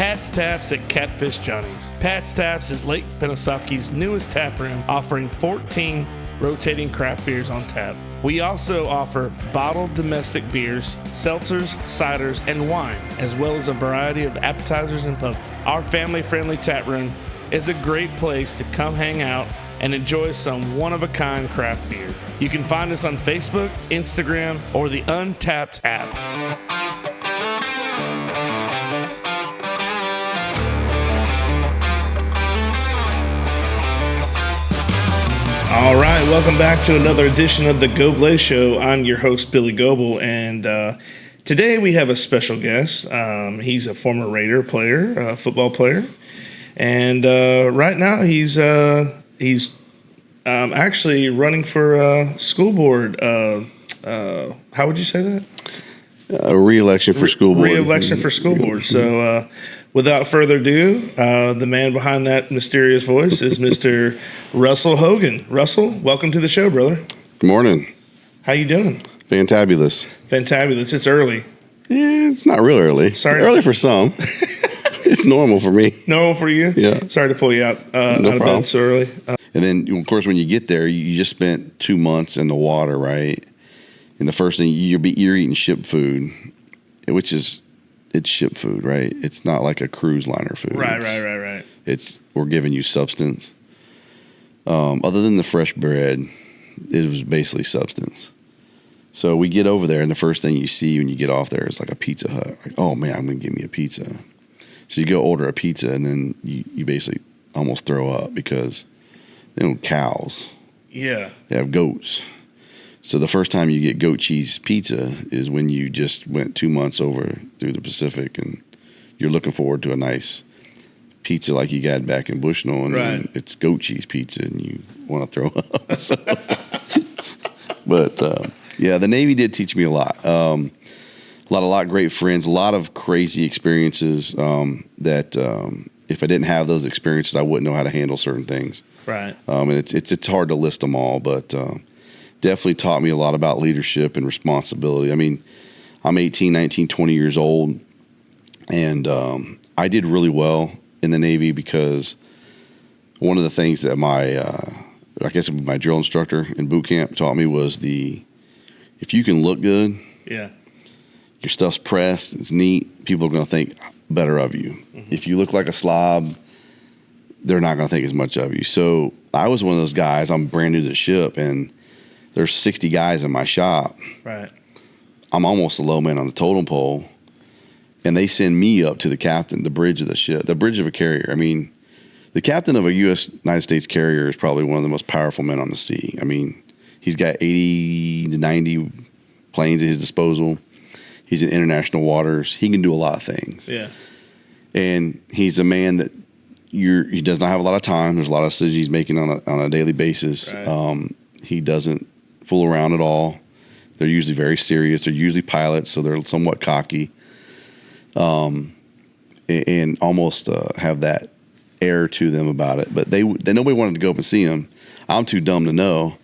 Pat's Taps at Catfish Johnny's. Pat's Taps is Lake Penosofsky's newest tap room, offering 14 rotating craft beers on tap. We also offer bottled domestic beers, seltzers, ciders, and wine, as well as a variety of appetizers and pub. Our family-friendly tap room is a great place to come hang out and enjoy some one-of-a-kind craft beer. You can find us on Facebook, Instagram, or the Untapped app. All right, welcome back to another edition of the Goblay Show. I'm your host, Billy Goble, and today we have a special guest. He's a former Raider player, football player, and right now he's actually running for school board. How would you say that? Re-election for school board. Re-election for school board. So without further ado, the man behind that mysterious voice is Mr. Russell Hogan. Russell, welcome to the show, brother. Good morning. How you doing? Fantabulous. Fantabulous. It's early. Yeah, it's not real early. Sorry. Early for some. It's normal for me. Normal for you? Yeah. Sorry to pull you out of bed so early. And then, of course, when you get there, you just spent 2 months in the water, right? And the first thing, you're eating ship food, which is, it's ship food, right? It's not like a cruise liner food. Right. We're giving you substance. Other than the fresh bread, it was basically substance. So we get over there, and the first thing you see when you get off there is like a Pizza Hut. Like, oh, man, I'm going to give me a pizza. So you go order a pizza, and then you basically almost throw up because they don't have cows. Yeah. They have goats. So the first time you get goat cheese pizza is when you just went 2 months over through the Pacific, and you're looking forward to a nice pizza like you got back in Bushnell, and then it's goat cheese pizza, and you want to throw up. But yeah, the Navy did teach me a lot. A lot of great friends, a lot of crazy experiences that if I didn't have those experiences, I wouldn't know how to handle certain things. Right. And it's hard to list them all, but definitely taught me a lot about leadership and responsibility. I mean, I'm 18, 19, 20 years old, and I did really well in the Navy because one of the things that my drill instructor in boot camp taught me was if you can look good, your stuff's pressed, it's neat, people are going to think better of you. Mm-hmm. If you look like a slob, they're not going to think as much of you. So I was one of those guys, I'm brand new to the ship, and there's 60 guys in my shop. Right. I'm almost the low man on the totem pole, and they send me up to the captain, the bridge of the ship, the bridge of a carrier. I mean, the captain of a United States carrier is probably one of the most powerful men on the sea. I mean, he's got 80 to 90 planes at his disposal. He's in international waters. He can do a lot of things. Yeah. And he's a man that he does not have a lot of time. There's a lot of decisions he's making on a daily basis. Right. He doesn't fool around at all. They're usually very serious. They're usually pilots, so they're somewhat cocky, and almost have that air to them about it. But they nobody wanted to go up and see him. I'm too dumb to know,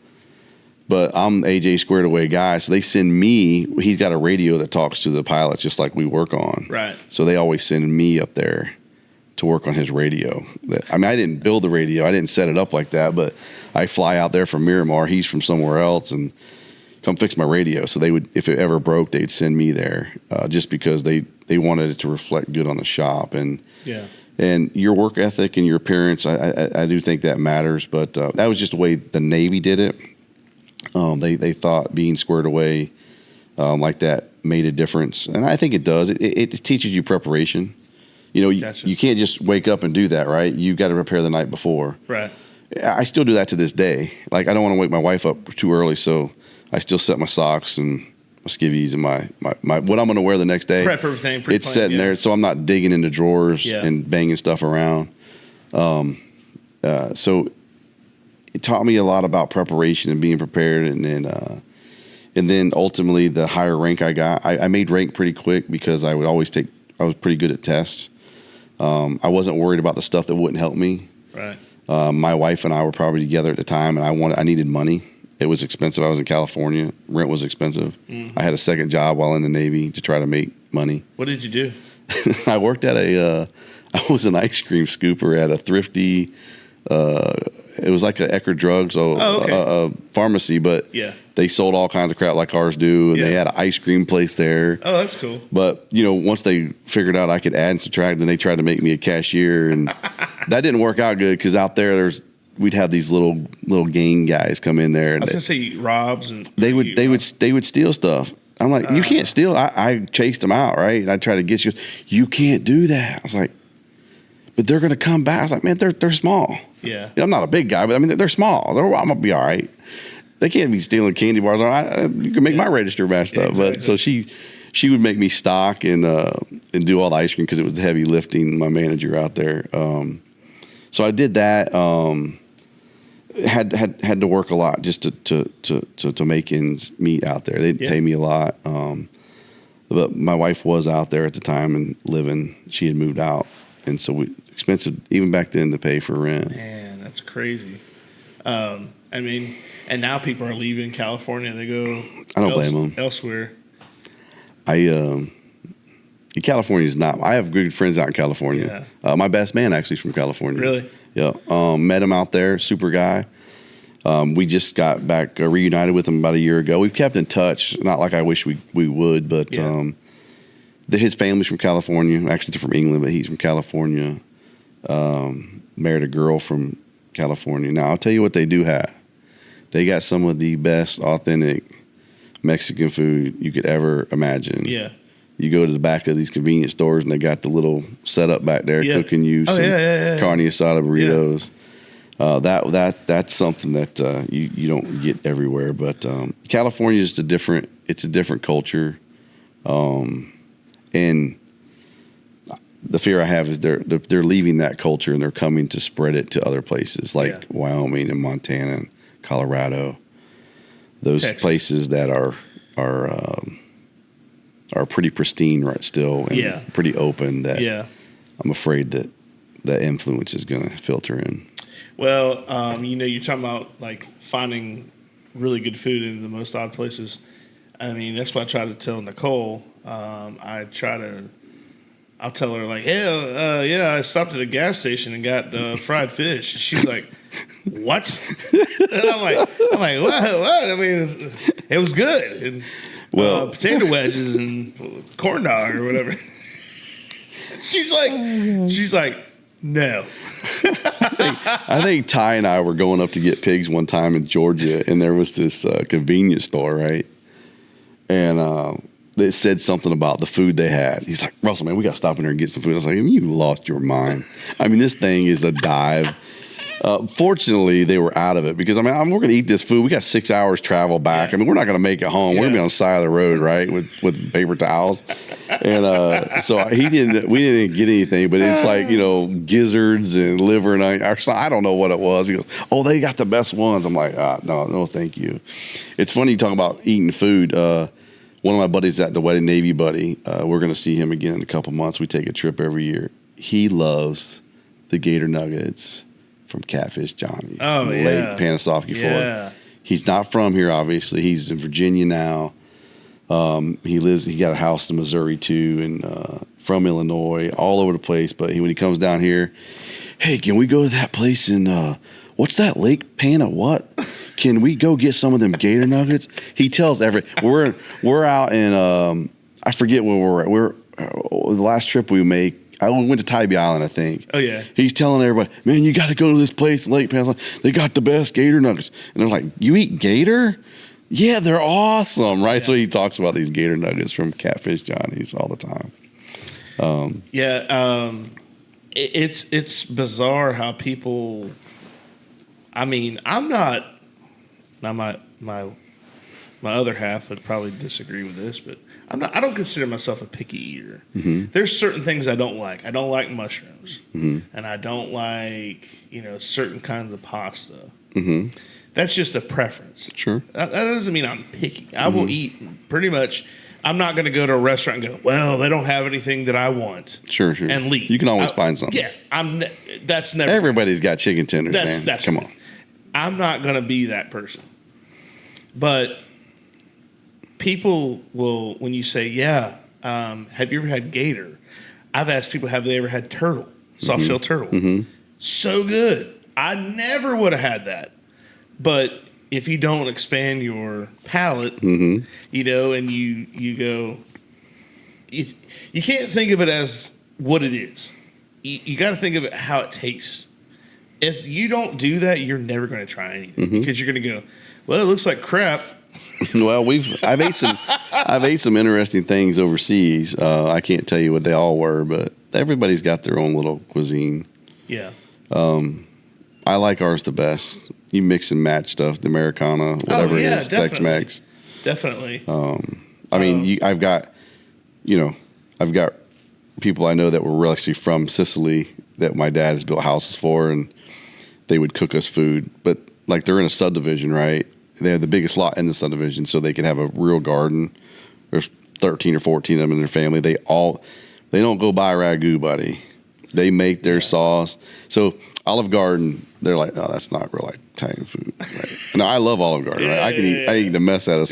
but I'm AJ squared away guy. So they send me. He's got a radio that talks to the pilots just like we work on. Right. So they always send me up there to work on his radio. I mean, I didn't build the radio. I didn't set it up like that, but I fly out there from Miramar. He's from somewhere else, and come fix my radio. So they would, if it ever broke, they'd send me there just because they wanted it to reflect good on the shop. And your work ethic and your appearance, I do think that matters. But that was just the way the Navy did it. They thought being squared away like that made a difference, and I think it does. It teaches you preparation. You know, Gotcha. you can't just wake up and do that, right? You've got to prepare the night before. Right. I still do that to this day. Like, I don't want to wake my wife up too early, so I still set my socks and my skivvies and my what I'm going to wear the next day. Prep everything. It's sitting there, so I'm not digging into drawers and banging stuff around. So it taught me a lot about preparation and being prepared, and then ultimately the higher rank I got, I made rank pretty quick because I was pretty good at tests. I wasn't worried about the stuff that wouldn't help me. Right. My wife and I were probably together at the time, and I needed money. It was expensive. I was in California. Rent was expensive. Mm-hmm. I had a second job while in the Navy to try to make money. What did you do? I worked at I was an ice cream scooper at a thrifty. It was like a Eckerd Drugs, a pharmacy, but they sold all kinds of crap like ours do, and they had an ice cream place there. Oh, that's cool. But once they figured out I could add and subtract, then they tried to make me a cashier, and that didn't work out good because out there we'd have these little gang guys come in there. And I was gonna say robs, and they would steal stuff. I'm like, you can't steal. I chased them out, right? And I tried to get you. You can't do that. I was like, but they're gonna come back. I was like, man, they're small. Yeah. I'm not a big guy, but I mean, they're small. I'm gonna be all right. They can't be stealing candy bars. You can make my register messed up. Exactly. But so she would make me stock and do all the ice cream because it was the heavy lifting. My manager out there. So I did that. Had to work a lot just to make ends meet out there. They'd pay me a lot. But my wife was out there at the time and living. She had moved out, and so expensive even back then to pay for rent. Man, that's crazy. I mean, and now people are leaving California. They go. I don't blame them. Elsewhere. California is not. I have good friends out in California. Yeah. My best man actually is from California. Really? Yeah. Met him out there. Super guy. We just got back reunited with him about a year ago. We've kept in touch. Not like I wish we would, but his family's from California. Actually, they're from England, but he's from California. Married a girl from California. Now, I'll tell you what they do have. They got some of the best authentic Mexican food you could ever imagine. Yeah. You go to the back of these convenience stores and they got the little setup back there cooking you some carne asada burritos. That's something that you don't get everywhere. But California is it's a different culture. And the fear I have is they're leaving that culture and they're coming to spread it to other places like Wyoming and Montana and Colorado. Those Texas. Places that are pretty pristine right still and pretty open that I'm afraid that the influence is going to filter in. Well, you're talking about like finding really good food in the most odd places. I mean, that's what I try to tell Nicole. I'll tell her like, hey, I stopped at a gas station and got fried fish. She's like, what? And I'm like, what? I mean, it was good. And, potato wedges and corn dog or whatever. She's like, no. I think Ty and I were going up to get pigs one time in Georgia, and there was this convenience store, right? And they said something about the food they had. He's like, Russell, man, we got to stop in there and get some food. I was like, you lost your mind. I mean, this thing is a dive. Fortunately, they were out of it because, we're going to eat this food. We got 6 hours travel back. We're not going to make it home. We're going to be on the side of the road, right, with paper towels. And so we didn't get anything, but it's like, gizzards and liver. And I don't know what it was. He goes, oh, they got the best ones. I'm like, no, thank you. It's funny you talk about eating food. One of my buddies at the Wedding Navy buddy, we're going to see him again in a couple months. We take a trip every year. He loves the gator nuggets from Catfish Johnny's. Oh, Lake Panasoffkee, Florida. He's not from here, obviously. He's in Virginia now. He got a house in Missouri too, and from Illinois, all over the place. But when he comes down here, hey, can we go to that place in what's that Lake Pana? What? Can we go get some of them gator nuggets? He tells we're out in I forget where we're at. We're the last trip we make. We went to Tybee Island, I think. Oh yeah. He's telling everybody, man, you got to go to this place in Lake Pana. They got the best gator nuggets, and they're like, you eat gator? Yeah, they're awesome, right? Yeah. So he talks about these gator nuggets from Catfish Johnny's all the time. It's bizarre how people. I'm not. Now my other half would probably disagree with this, but I don't consider myself a picky eater. Mm-hmm. There's certain things I don't like. I don't like mushrooms, and I don't like certain kinds of pasta. Mm-hmm. That's just a preference. Sure. That doesn't mean I'm picky. I will eat pretty much. I'm not going to go to a restaurant and go, well, they don't have anything that I want. Sure. And leave. You can always find something. Yeah. That's never. Everybody's got chicken tenders, man. Come on. I'm not going to be that person. But people will, when you say, have you ever had gator? I've asked people, have they ever had turtle, soft shell turtle? So good. I never would have had that. But if you don't expand your palate, and you go, you can't think of it as what it is. You got to think of it how it tastes. If you don't do that, you're never going to try anything because you're going to go, well, it looks like crap. Well, I've ate some interesting things overseas. I can't tell you what they all were, but everybody's got their own little cuisine. Yeah. I like ours the best. You mix and match stuff, the Americana, whatever it is, Tex-Mex. Definitely. I mean, I've got people I know that were actually from Sicily that my dad has built houses for, and they would cook us food. But like they're in a subdivision, right? They have the biggest lot in the subdivision, so they can have a real garden. There's 13 or 14 of them in their family. They don't go buy ragu, buddy. They make their sauce. So Olive Garden, they're like, no, that's not real Italian food. Right? And I love Olive Garden. Right? I can eat the mess out of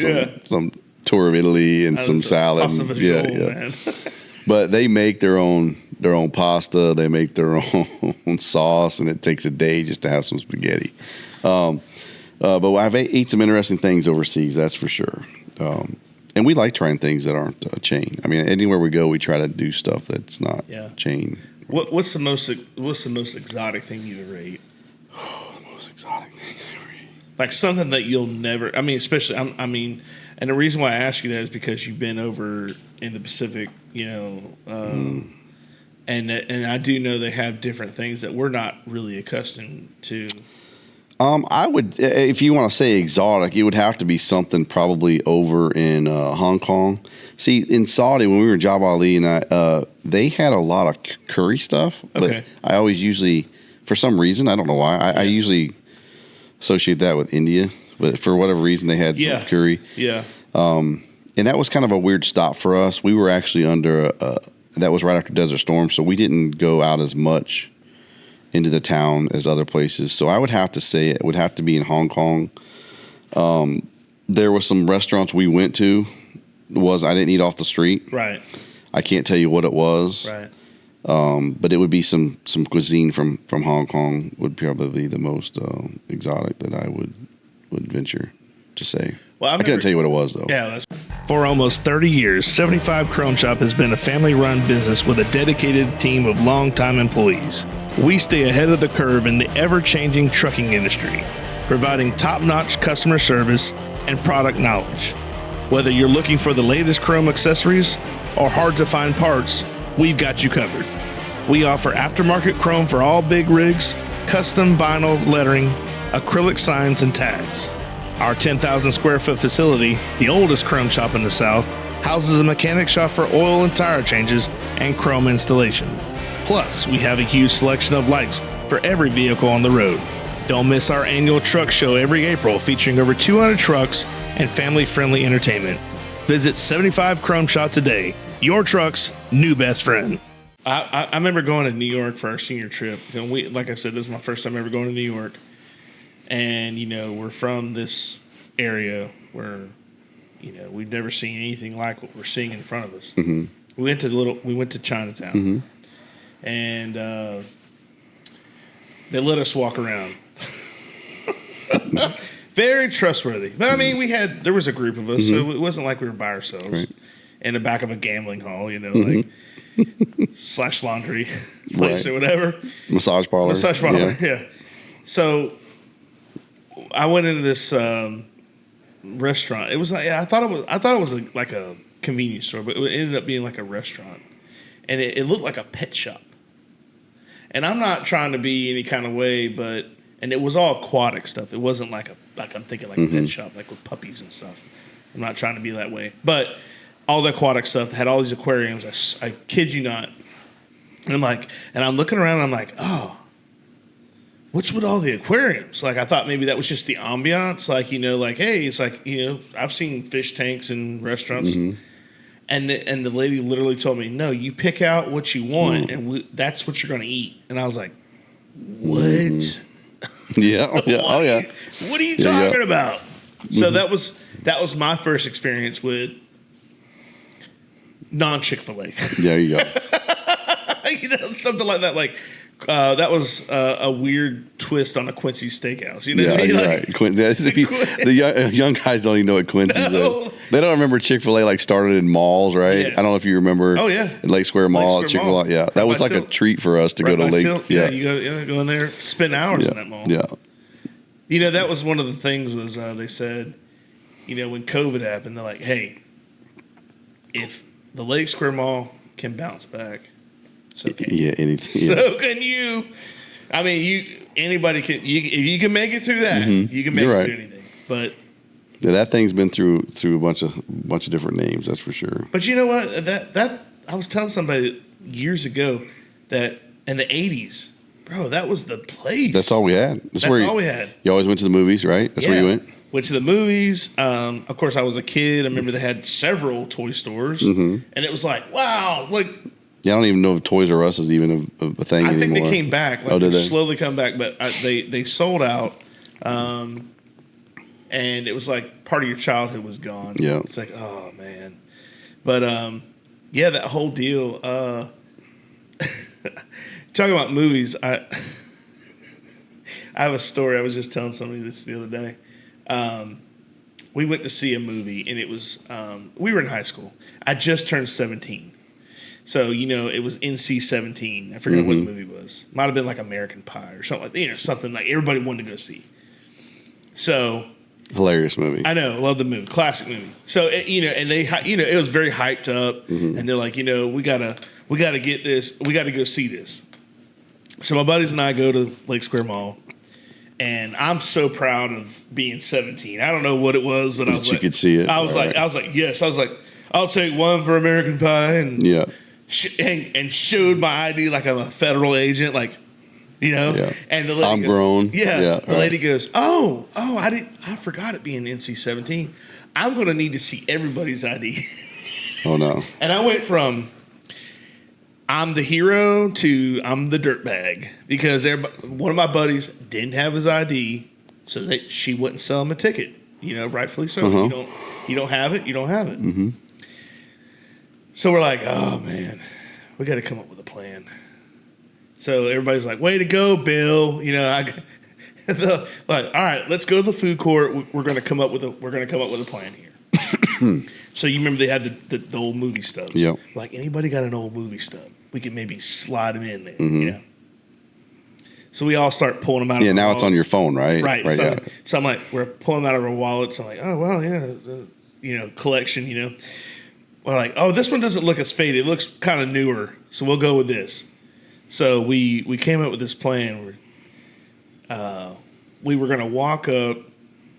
some tour of Italy and some salad. Man. But they make their own pasta. They make their own sauce, and it takes a day just to have some spaghetti. But I've ate some interesting things overseas, that's for sure. And we like trying things that aren't chain. I mean, anywhere we go, we try to do stuff that's not chain. What's the most exotic thing you ever ate? Oh, the most exotic thing I ever ate. Like something that you'll never. I mean, especially. And the reason why I ask you that is because you've been over in the Pacific, and I do know they have different things that we're not really accustomed to. I would, if you want to say exotic, it would have to be something probably over in Hong Kong. See, in Saudi, when we were in Jabal Ali, and they had a lot of curry stuff. Okay. But I always usually, for some reason, I don't know why, I usually associate that with India. But for whatever reason, they had some curry. Yeah. And that was kind of a weird stop for us. We were actually under, that was right after Desert Storm, so we didn't go out as much into the town as other places. So I would have to say it would have to be in Hong Kong. There were some restaurants we went to. I didn't eat off the street. Right. I can't tell you what it was. Right. But it would be some cuisine from Hong Kong would probably be the most exotic that I would venture to say. Well, I couldn't tell you what it was, though. Yeah. For almost 30 years, 75 Chrome Shop has been a family-run business with a dedicated team of longtime employees. We stay ahead of the curve in the ever-changing trucking industry, providing top-notch customer service and product knowledge. Whether you're looking for the latest chrome accessories or hard-to-find parts, we've got you covered. We offer aftermarket chrome for all big rigs, custom vinyl lettering, acrylic signs, and tags. Our 10,000 square foot facility, the oldest chrome shop in the South, houses a mechanic shop for oil and tire changes and chrome installation. Plus, we have a huge selection of lights for every vehicle on the road. Don't miss our annual truck show every April featuring over 200 trucks and family-friendly entertainment. Visit 75 Chrome Shop today, your truck's new best friend. I remember going to New York for our senior trip. Like I said, this was my first time ever going to New York. And, we're from this area where, we've never seen anything like what we're seeing in front of us. Mm-hmm. We went to Chinatown. And they let us walk around. Very trustworthy. But I mean, there was a group of us, so it wasn't like we were by ourselves in the back of a gambling hall, like slash laundry place or whatever. Massage parlor. Yeah. So I went into this restaurant. It was like I thought it was like a convenience store, but it ended up being like a restaurant, and it looked like a pet shop. And I'm not trying to be any kind of way, and it was all aquatic stuff. It wasn't like I'm thinking like a pet shop, like with puppies and stuff. I'm not trying to be that way, but all the aquatic stuff had all these aquariums. I kid you not. And I'm looking around. And I'm like, oh, what's with all the aquariums? Like I thought maybe that was just the ambiance. Hey, it's like I've seen fish tanks in restaurants. And the lady literally told me, no, you pick out what you want, and that's what you're going to eat. And I was like, what? Yeah. Oh, yeah. What are you talking about? So that was my first experience with non-Chick-fil-A. There you go. Something like that. Like that was a weird twist on a Quincy steakhouse. You know what I mean? You're Like, right. The young guys don't even know what Quincy's is. They don't remember Chick-fil-A like started in malls, right? Yes. I don't know if you remember. Oh yeah, Lake Square Mall, Chick-fil-A. Yeah, that was like a treat for us to go to Lake. Tilt. Yeah, you go in there, spend hours in that mall. Yeah. That was one of the things was they said, when COVID happened, they're like, hey, if the Lake Square Mall can bounce back, so can you. Yeah, anything. So can you. I mean, anybody can. If you can make it through that, you can make it through anything. But yeah, that thing's been through a bunch of different names. That's for sure. But you know what? That I was telling somebody years ago that in the '80s, bro, that was the place. That's all we had. That's all we had. You always went to the movies, right? That's where you went. Went to the movies. Of course, I was a kid. I remember they had several toy stores, and it was like, wow, like. Yeah, I don't even know if Toys R Us is even a thing anymore. I think they came back. Like, did they? Slowly come back, but they sold out, and it was like part of your childhood was gone. Yeah, it's like, oh man, but yeah, that whole deal. Talking about movies, I have a story. I was just telling somebody this the other day. We went to see a movie, and it was we were in high school. I just turned 17. So, it was NC-17. I forgot what the movie was. Might have been like American Pie or something like that. Something like everybody wanted to go see. So. Hilarious movie. I know. Love the movie. Classic movie. So, and they, it was very hyped up. And they're like, we got to get this. We got to go see this. So, my buddies and I go to Lake Square Mall. And I'm so proud of being 17. I don't know what it was, but I was like. You could see it. I was like, yes. I was like, I'll take one for American Pie. And yeah. And showed my ID like I'm a federal agent, like, Yeah. And the lady I'm goes, grown. Yeah. The lady goes, I forgot it being NC-17. I'm going to need to see everybody's ID. Oh no. And I went from I'm the hero to I'm the dirtbag because one of my buddies didn't have his ID, so that she wouldn't sell him a ticket. Rightfully so. You don't have it. You don't have it. Mm-hmm. So we're like, oh, man, we got to come up with a plan. So everybody's like, way to go, Bill. Like, all right, let's go to the food court. We're going to come up with a plan here. So you remember they had the old movie stubs. Yep. Like, anybody got an old movie stub? We can maybe slide them in there, So we all start pulling them out of our now wallets. It's on your phone, right? Right. So I'm like, we're pulling them out of our wallets. I'm like, oh, well, yeah, collection, We're like, oh, this one doesn't look as faded. It looks kind of newer, so we'll go with this. So we came up with this plan where we were going to walk up.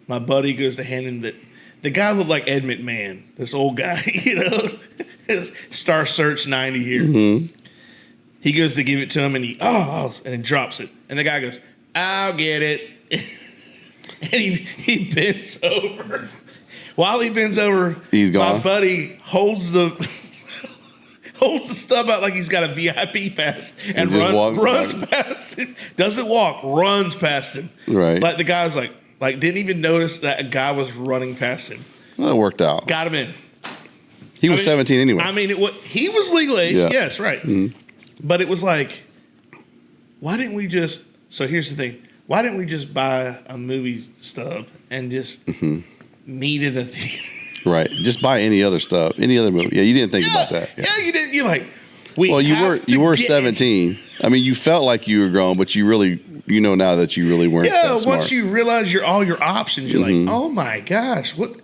My buddy goes to hand him the guy looked like Ed McMahon, this old guy, his Star Search 90 here. Mm-hmm. He goes to give it to him, and he drops it. And the guy goes, I'll get it. And he bends over. While he bends over, he's gone. My buddy holds the stub out like he's got a VIP pass and runs past him. Doesn't walk, runs past him. Right. Like the guy was like didn't even notice that a guy was running past him. Well, it worked out. Got him in. He was 17 anyway. I mean, he was legal age. Yeah. Yes, right. Mm-hmm. But it was like, why didn't we just? So here's the thing: why didn't we just buy a movie stub and just meet at a theater? Right. Just buy any other stuff, any other movie. Yeah, you didn't think about that. Yeah, you didn't. You're like, you were 17. I mean, you felt like you were grown, but you really, now that you really weren't. Yeah. That smart. Once you realize all your options, you're like, oh my gosh, what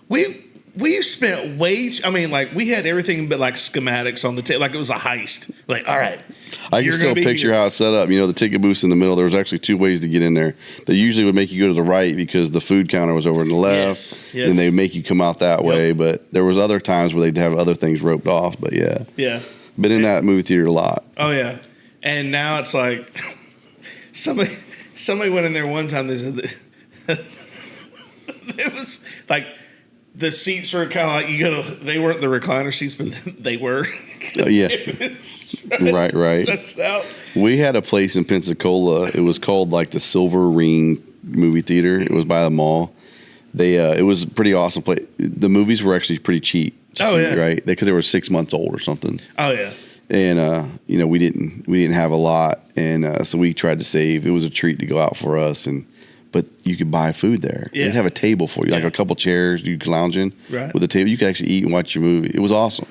we spent I mean, like we had everything but like schematics on the table, like it was a heist. Like, all right. I can still picture how it's set up. The ticket booth's in the middle. There was actually two ways to get in there. They usually would make you go to the right because the food counter was over on the left. Yes. And they make you come out that way. But there was other times where they'd have other things roped off. But yeah. Yeah. Been in that movie theater a lot. Oh yeah. And now it's like somebody went in there one time. They said that it was like the seats were kind of like they weren't the recliner seats, but they were. Oh, yeah. Right. Stretched out. We had a place in Pensacola. It was called like the Silver Ring movie theater. It was by the mall. It was a pretty awesome place. The movies were actually pretty cheap. Oh, yeah. Right? Because they were 6 months old or something. Oh, yeah. And we didn't have a lot, and so we tried to save. It was a treat to go out for us, but you could buy food there. Yeah. They'd have a table for you, like a couple chairs you could lounge in with a table. You could actually eat and watch your movie. It was awesome.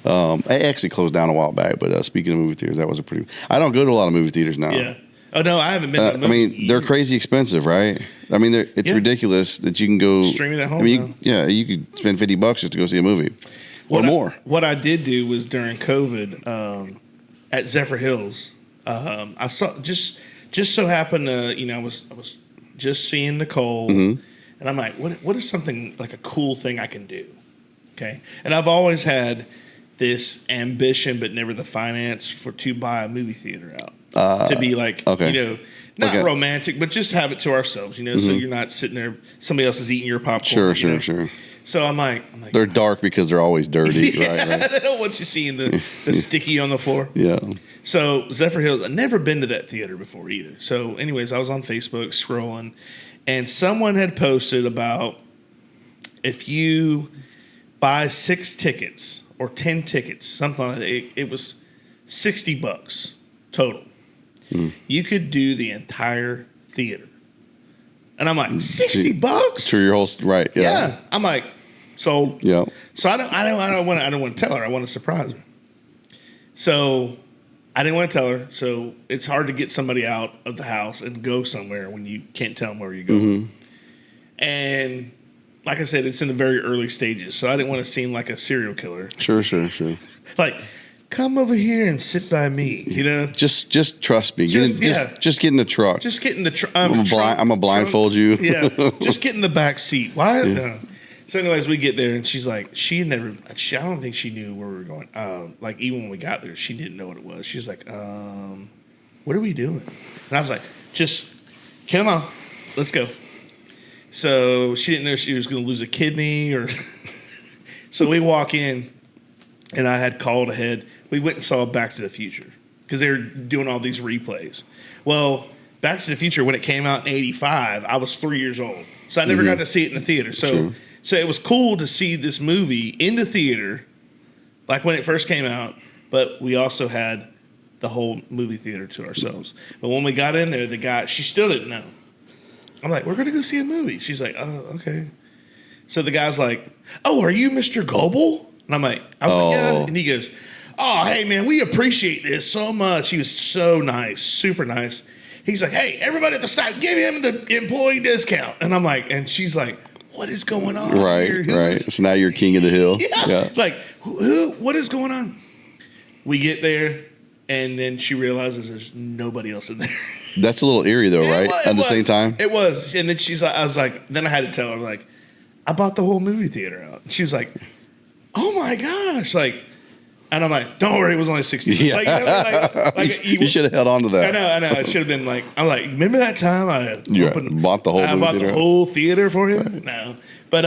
I actually closed down a while back, but speaking of movie theaters, that was a pretty. I don't go to a lot of movie theaters now. Yeah. Oh no, I haven't been. To I mean, they're crazy expensive, right? I mean, it's ridiculous that you can go streaming at home. I mean, you could spend $50 just to go see a movie, or more. What I did do was during COVID at Zephyr Hills, I saw just so happened to I was just seeing Nicole, and I'm like, what is something like a cool thing I can do? Okay, and I've always had this ambition, but never the finance to buy a movie theater out. To be like, not romantic, but just have it to ourselves, so you're not sitting there, somebody else is eating your popcorn. Sure. So I'm like, they're dark because they're always dirty, right? They don't want you seeing the sticky on the floor. Yeah. So Zephyr Hills, I've never been to that theater before either. So anyways, I was on Facebook scrolling, and someone had posted about if you buy 6 tickets or 10 tickets, something like that, it was $60 total. You could do the entire theater. And I'm like, $60? For your whole right. Yeah. I'm like, sold. Yeah. So I don't want to tell her. I want to surprise her. So I didn't want to tell her. So it's hard to get somebody out of the house and go somewhere when you can't tell them where you're going. And like I said, it's in the very early stages. So I didn't want to seem like a serial killer. Sure. Like, come over here and sit by me, Just trust me. Just get in the truck. Just get in the truck. I'm gonna blindfold you. Yeah. Just get in the back seat. Why? Yeah. So anyways, we get there, and she's like, I don't think she knew where we were going. Like, even when we got there, she didn't know what it was. She's like, what are we doing? And I was like, just come on, let's go. So she didn't know she was going to lose a kidney so we walk in, and I had called ahead. We went and saw Back to the Future because they were doing all these replays. Well, Back to the Future, when it came out in 85, I was 3 years old. So I never got to see it in the theater. So it was cool to see this movie in the theater, like when it first came out, but we also had the whole movie theater to ourselves. But when we got in there, she still didn't know. I'm like, we're going to go see a movie. She's like, oh, okay. So the guy's like, oh, are you Mr. Goblay? And I'm like, yeah. And he goes, oh, hey, man, we appreciate this so much. He was so nice, super nice. He's like, hey, everybody at the stop, give him the employee discount. And I'm like, and she's like, what is going on here? Right. So now you're king of the hill. Yeah. Like, what is going on? We get there, and then she realizes there's nobody else in there. That's a little eerie, though, right? At the same time? It was. And then I was like, then I had to tell her, like, I bought the whole movie theater out. And she was like, oh my gosh. Like, and I'm like, don't worry, it was only 60. Yeah. You should have held on to that. I know. It should have been like, I'm like, remember that time I bought the whole theater for you? No. But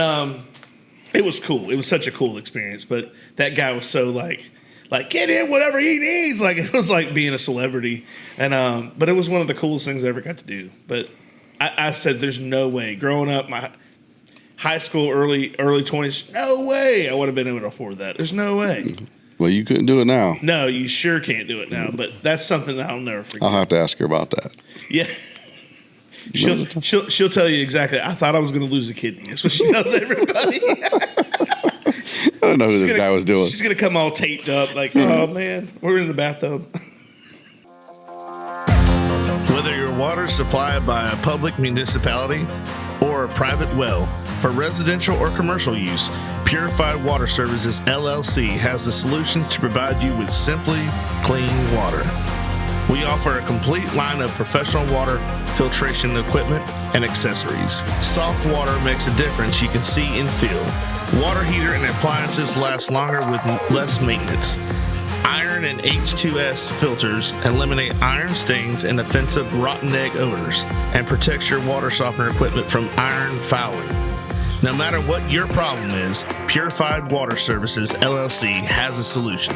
it was cool. It was such a cool experience. But that guy was so like get him whatever he needs. Like, it was like being a celebrity. And but it was one of the coolest things I ever got to do. But I said, there's no way. Growing up, my high school, early 20s, no way I would have been able to afford that. There's no way. Well, you couldn't do it now. No, you sure can't do it now. But that's something that I'll never forget. I'll have to ask her about that. Yeah. She'll tell you exactly. I thought I was going to lose a kidney. That's what she tells everybody. I don't know who this guy was doing. She's going to come all taped up like, oh, man, we're in the bathtub. Whether your water is supplied by a public municipality or a private well, for residential or commercial use, Purified Water Services, LLC has the solutions to provide you with simply clean water. We offer a complete line of professional water filtration equipment and accessories. Soft water makes a difference you can see and feel. Water heater and appliances last longer with less maintenance. Iron and H2S filters eliminate iron stains and offensive rotten egg odors and protects your water softener equipment from iron fouling. No matter what your problem is, Purified Water Services, LLC has a solution.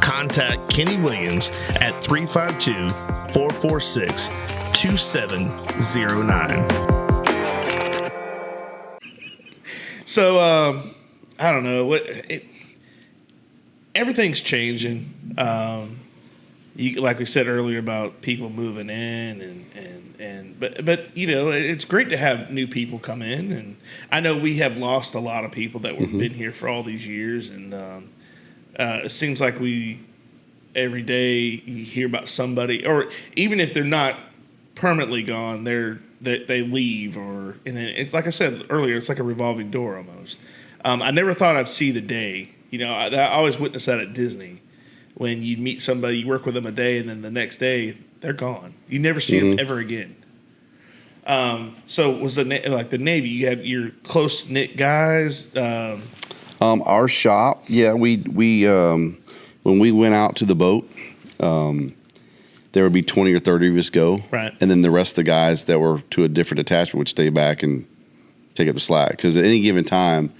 Contact Kenny Williams at 352-446-2709. So, I don't know. everything's changing. Like we said earlier about people moving in but you know, it's great to have new people come in, and I know we have lost a lot of people that have been here for all these years, and it seems like every day you hear about somebody, or even if they're not permanently gone, they leave, and then it's like I said earlier, it's like a revolving door almost. I never thought I'd see the day. You know, I always witnessed that at Disney. When you meet somebody, you work with them a day, and then the next day they're gone. You never see them ever again. So was the Navy? You had your close knit guys. Our shop, we when we went out to the boat, there would be 20 or 30 of us go, right, and then the rest of the guys that were to a different attachment would stay back and take up the slack. Because at any given time,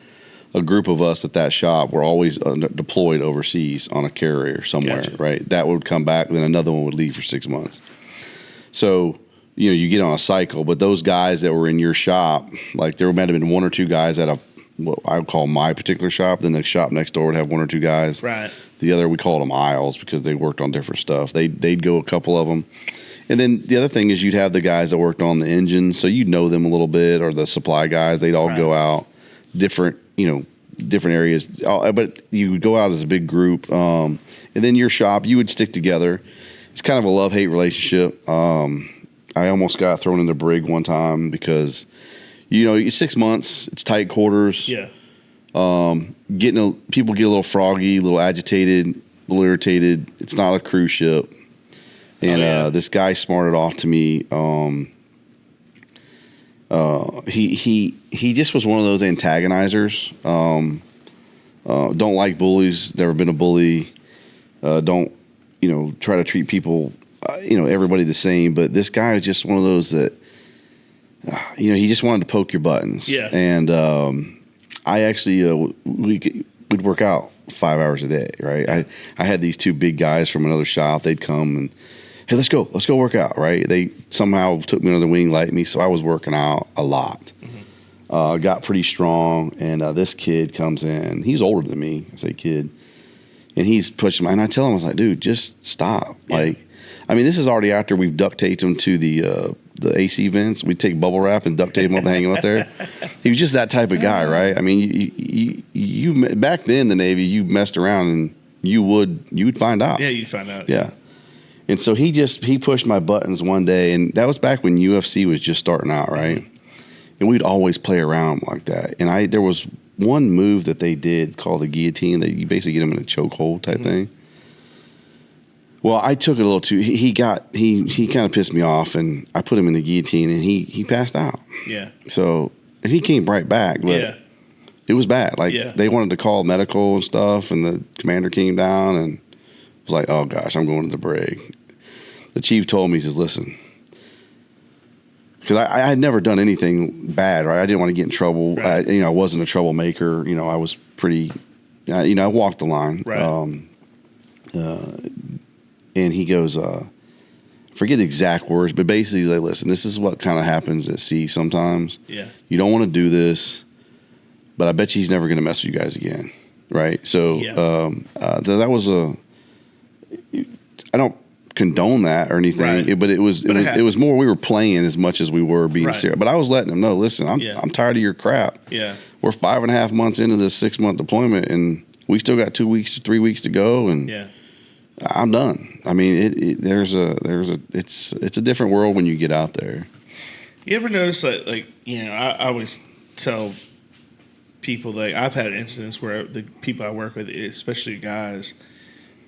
a group of us at that shop were always deployed overseas on a carrier somewhere, Gotcha. right? That would come back, then another one would leave for 6 months. So, you know, you get on a cycle. But those guys that were in your shop, like there might have been one or two guys at what I would call my particular shop. Then the shop next door would have one or two guys. Right. The other, we called them aisles because they worked on different stuff. They'd go a couple of them. And then the other thing is you'd have the guys that worked on the engines, so you'd know them a little bit, or the supply guys. They'd all go out different areas. But you would go out as a big group. And then your shop, you would stick together. It's kind of a love-hate relationship. I almost got thrown in the brig one time because, you know, 6 months, it's tight quarters. Yeah. People get a little froggy, a little agitated, a little irritated. It's not a cruise ship. And this guy smarted off to me. He just was one of those antagonizers. Don't like bullies. Never been a bully. Don't try to treat people, everybody the same. But this guy is just one of those that, he just wanted to poke your buttons. Yeah. And I actually we'd work out 5 hours a day. Right. Yeah. I had these two big guys from another shop. They'd come and, hey, let's go work out, right? They somehow took me under the wing, liked me, so I was working out a lot. Mm-hmm. Got pretty strong, and this kid comes in. He's older than me, I say kid, and he's pushing me. And I tell him, I was like, dude, just stop. Yeah. This is already after we've duct taped him to the AC vents. We take bubble wrap and duct tape him up and hang him up there. He was just that type of guy, right? I mean, you back then in the Navy, you messed around and you would find out. Yeah, you'd find out. Yeah. And so he pushed my buttons one day, and that was back when UFC was just starting out, right? Mm-hmm. And we'd always play around like that. And there was one move that they did called the guillotine, that you basically get him in a chokehold type thing. Well, I took it a little too. He kind of pissed me off, and I put him in the guillotine, and he passed out. Yeah. So, and he came right back, but it was bad. They wanted to call medical and stuff, and the commander came down and was like, oh gosh, I'm going to the brig. The chief told me, he says, listen, because I had never done anything bad, right? I didn't want to get in trouble. Right. I wasn't a troublemaker. I was pretty, I walked the line. Right. And he goes, forget the exact words, but basically he's like, listen, this is what kind of happens at sea sometimes. Yeah. You don't want to do this, but I bet you he's never going to mess with you guys again. Right. So that was I don't condone that or anything, right. But it was more we were playing as much as we were being serious. But I was letting him know, listen, I'm tired of your crap. Yeah. We're 5.5 months into this 6-month deployment, and we still got 2 weeks, 3 weeks to go, and I'm done. I mean, it's a different world when you get out there. You ever notice that, I always tell people that I've had incidents where the people I work with, especially guys,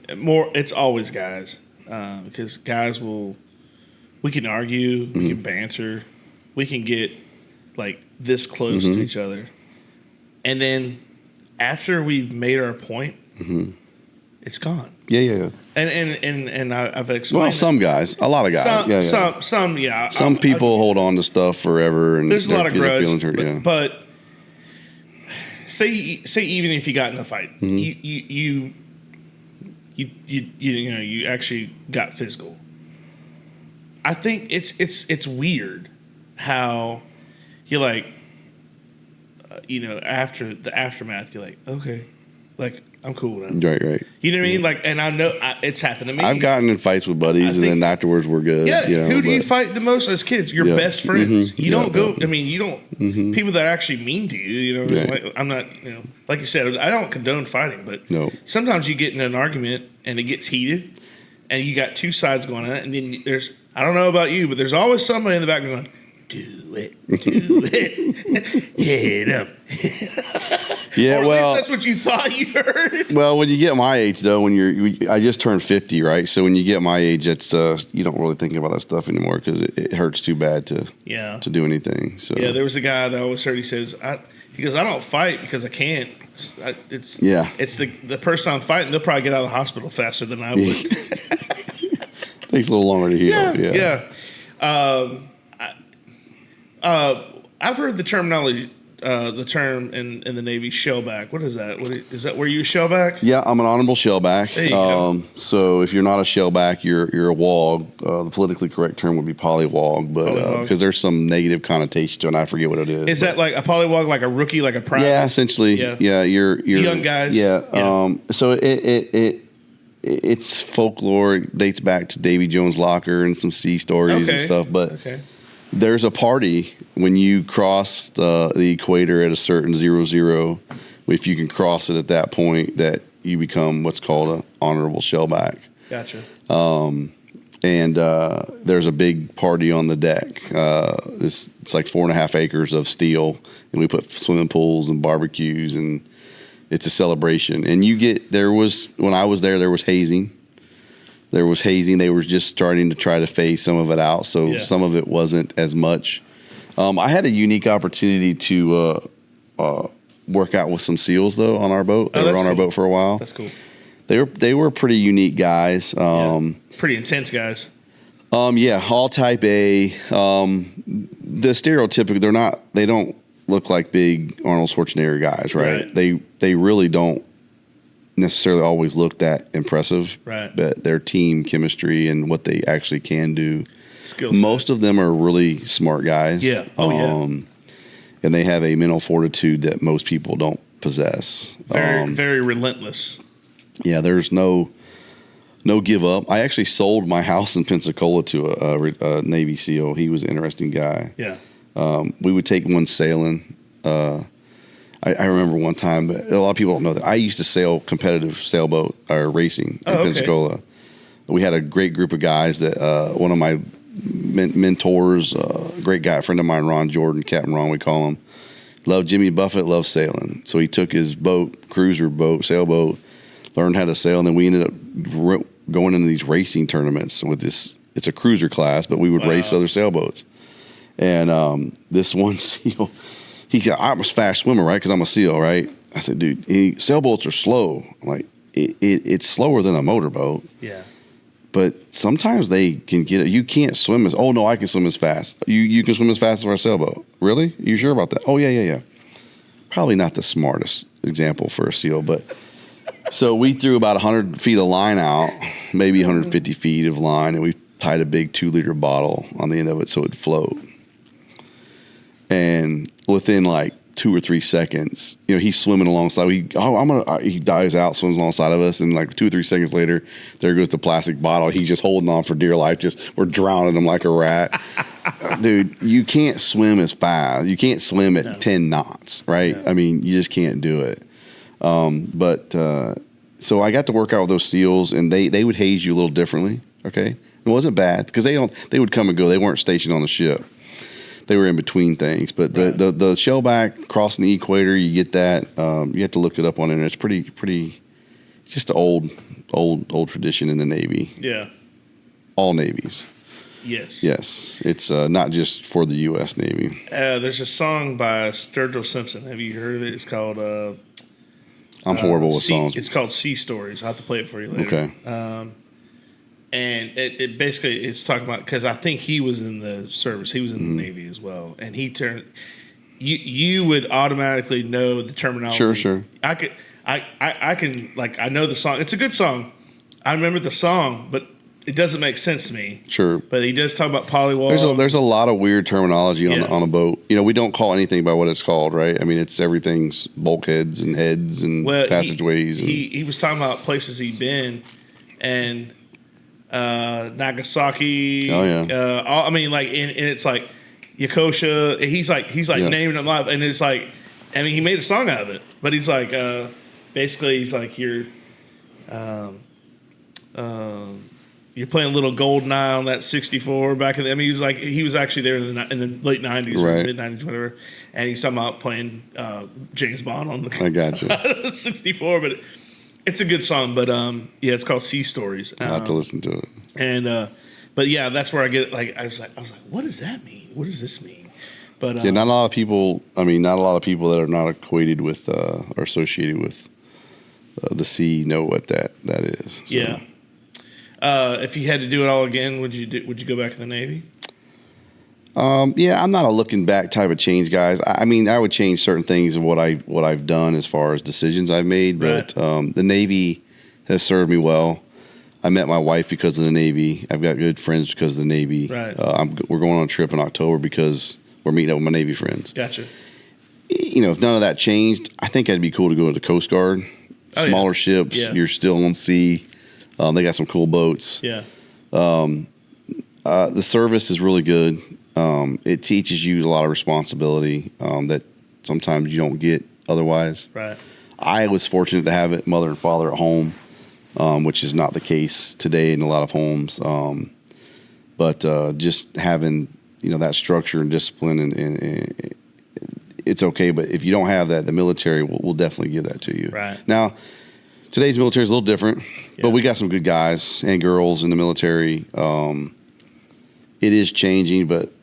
it's always guys, because guys we can argue, we can banter, we can get this close to each other, and then after we've made our point, it's gone. Yeah. And I've explained. Well, some guys, a lot of guys. Some people hold on to stuff forever, and there's a lot of grudge. Hurt, but say even if you got in a fight, you actually got physical. I think it's weird how you're after the aftermath, you're like, okay, I'm cool now. Right. You know what I mean? Like, and I know it's happened to me. I've gotten in fights with buddies, and then afterwards we're good. Yeah. Who do you fight the most as kids? Your best friends. You don't go. I mean, you don't. People that are actually mean to you. You know, like, I'm not. You know, like you said, I don't condone fighting, but sometimes you get in an argument and it gets heated, and you got two sides going on, and then there's. I don't know about you, but there's always somebody in the background going, do it, hit him. Yeah, or at least that's what you thought you heard. Well, when you get my age, though, I just turned 50, right? So when you get my age, it's you don't really think about that stuff anymore because it hurts too bad to do anything. So yeah, there was a guy that I always heard. He says, I don't fight because I can't. It's the person I'm fighting. They'll probably get out of the hospital faster than I would. Takes a little longer to heal. Yeah. I've heard the terminology, the term in the Navy, shellback. What is that? Is that where you shellback? Yeah, I'm an honorable shellback. There you go. So if you're not a shellback, you're a wog. The politically correct term would be polywog, but because there's some negative connotation to it, and I forget what it is. Is that like a polywog, like a rookie, like a private? Yeah, essentially. Yeah, you're young guys. Yeah. So it's folklore. It dates back to Davy Jones' Locker and some sea stories and stuff. But there's a party when you cross the equator at a certain 00. If you can cross it at that point, that you become what's called an honorable shellback. Gotcha. And there's a big party on the deck. It's like 4.5 acres of steel, and we put swimming pools and barbecues, and it's a celebration. And when I was there was hazing. They were just starting to try to phase some of it out, so some of it wasn't as much. I had a unique opportunity to work out with some SEALs though on our boat. They were on our boat for a while. That's cool. They were pretty unique guys. Pretty intense guys. All type A. The stereotypical. They don't look like big Arnold Schwarzenegger guys, right? They really don't necessarily always look that impressive, right? But their team chemistry and what they actually can do. Skill set. Most of them are really smart guys. Yeah. And they have a mental fortitude that most people don't possess. Very relentless. Yeah, there's no give up. I actually sold my house in Pensacola to a Navy SEAL. He was an interesting guy. Yeah. We would take one sailing. I remember one time, but a lot of people don't know that I used to sail competitive sailboat or racing in Pensacola. We had a great group of guys that one of my mentors, great guy, a friend of mine, Ron Jordan, Captain Ron, we call him, loved Jimmy Buffett, loved sailing. So he took his boat, cruiser boat, sailboat, learned how to sail, and then we ended up going into these racing tournaments with this. It's a cruiser class, but we would race other sailboats. And this one SEAL, he said, I'm a fast swimmer, right? Because I'm a SEAL, right? I said, dude, sailboats are slow. I'm like, it's slower than a motorboat. Yeah. But sometimes they can get it. You can't swim as, oh, no, I can swim as fast. You can swim as fast as our sailboat. Really? You sure about that? Oh, yeah. Probably not the smartest example for a SEAL, but so we threw about 100 feet of line out, maybe 150 feet of line, and we tied a big 2-liter bottle on the end of it so it'd float. And within like 2 or 3 seconds, he's swimming alongside. He dives out, swims alongside of us, and like 2 or 3 seconds later, there goes the plastic bottle. He's just holding on for dear life. We're drowning him like a rat. Dude, you can't swim as fast. You can't swim at 10 knots, right? Yeah. I mean, you just can't do it. So I got to work out with those SEALs, and they would haze you a little differently. Okay, it wasn't bad because they would come and go. They weren't stationed on the ship. They were in between things, but the shellback crossing the equator, you get that. You have to look it up on the internet. It's pretty. It's just an old tradition in the Navy. Yeah. All navies. Yes. Yes, it's not just for the U.S. Navy. There's a song by Sturgill Simpson. Have you heard of it? It's called. I'm horrible with songs. It's called Sea Stories. I'll have to play it for you later. Okay. And it basically, it's talking about, because I think he was in the service. He was in the Navy as well. And he turned, you would automatically know the terminology. Sure. I can, like, I know the song. It's a good song. I remember the song, but it doesn't make sense to me. Sure. But he does talk about polywall. There's a lot of weird terminology on a boat. We don't call anything by what it's called, right? I mean, everything's bulkheads and heads and passageways. He was talking about places he'd been, and Nagasaki. Oh yeah. I mean, like, and it's like Yokosuka. He's like naming them off, and it's like, I mean, he made a song out of it. But he's like, basically, he's like, you're playing Little Goldeneye on that 64 back in the. I mean, he was actually there in the late 90s, or mid 90s, whatever. And he's talking about playing James Bond on the. I got you. 64, but it's a good song. But it's called Sea Stories. I'll have to listen to it. And but yeah, that's where I get like I was like, what does that mean? What does this mean? But not a lot of people. I mean, not a lot of people that are not equated with or associated with the sea know what that is. So. Yeah. If you had to do it all again, would you go back to the Navy? Yeah, I'm not a looking back type of change, guys. I mean, I would change certain things of what I've done as far as decisions I've made, but the Navy has served me well. I met my wife because of the Navy. I've got good friends because of the Navy. Right. We're going on a trip in October because we're meeting up with my Navy friends. Gotcha. If none of that changed, I think it'd be cool to go to the Coast Guard. Smaller ships, you're still on sea. They got some cool boats. Yeah. The service is really good. It teaches you a lot of responsibility that sometimes you don't get otherwise. Right. I was fortunate to have it, mother and father at home, which is not the case today in a lot of homes. But just having that structure and discipline, and it's okay. But if you don't have that, the military will definitely give that to you. Right. Now, today's military is a little different, but we got some good guys and girls in the military. It is changing, but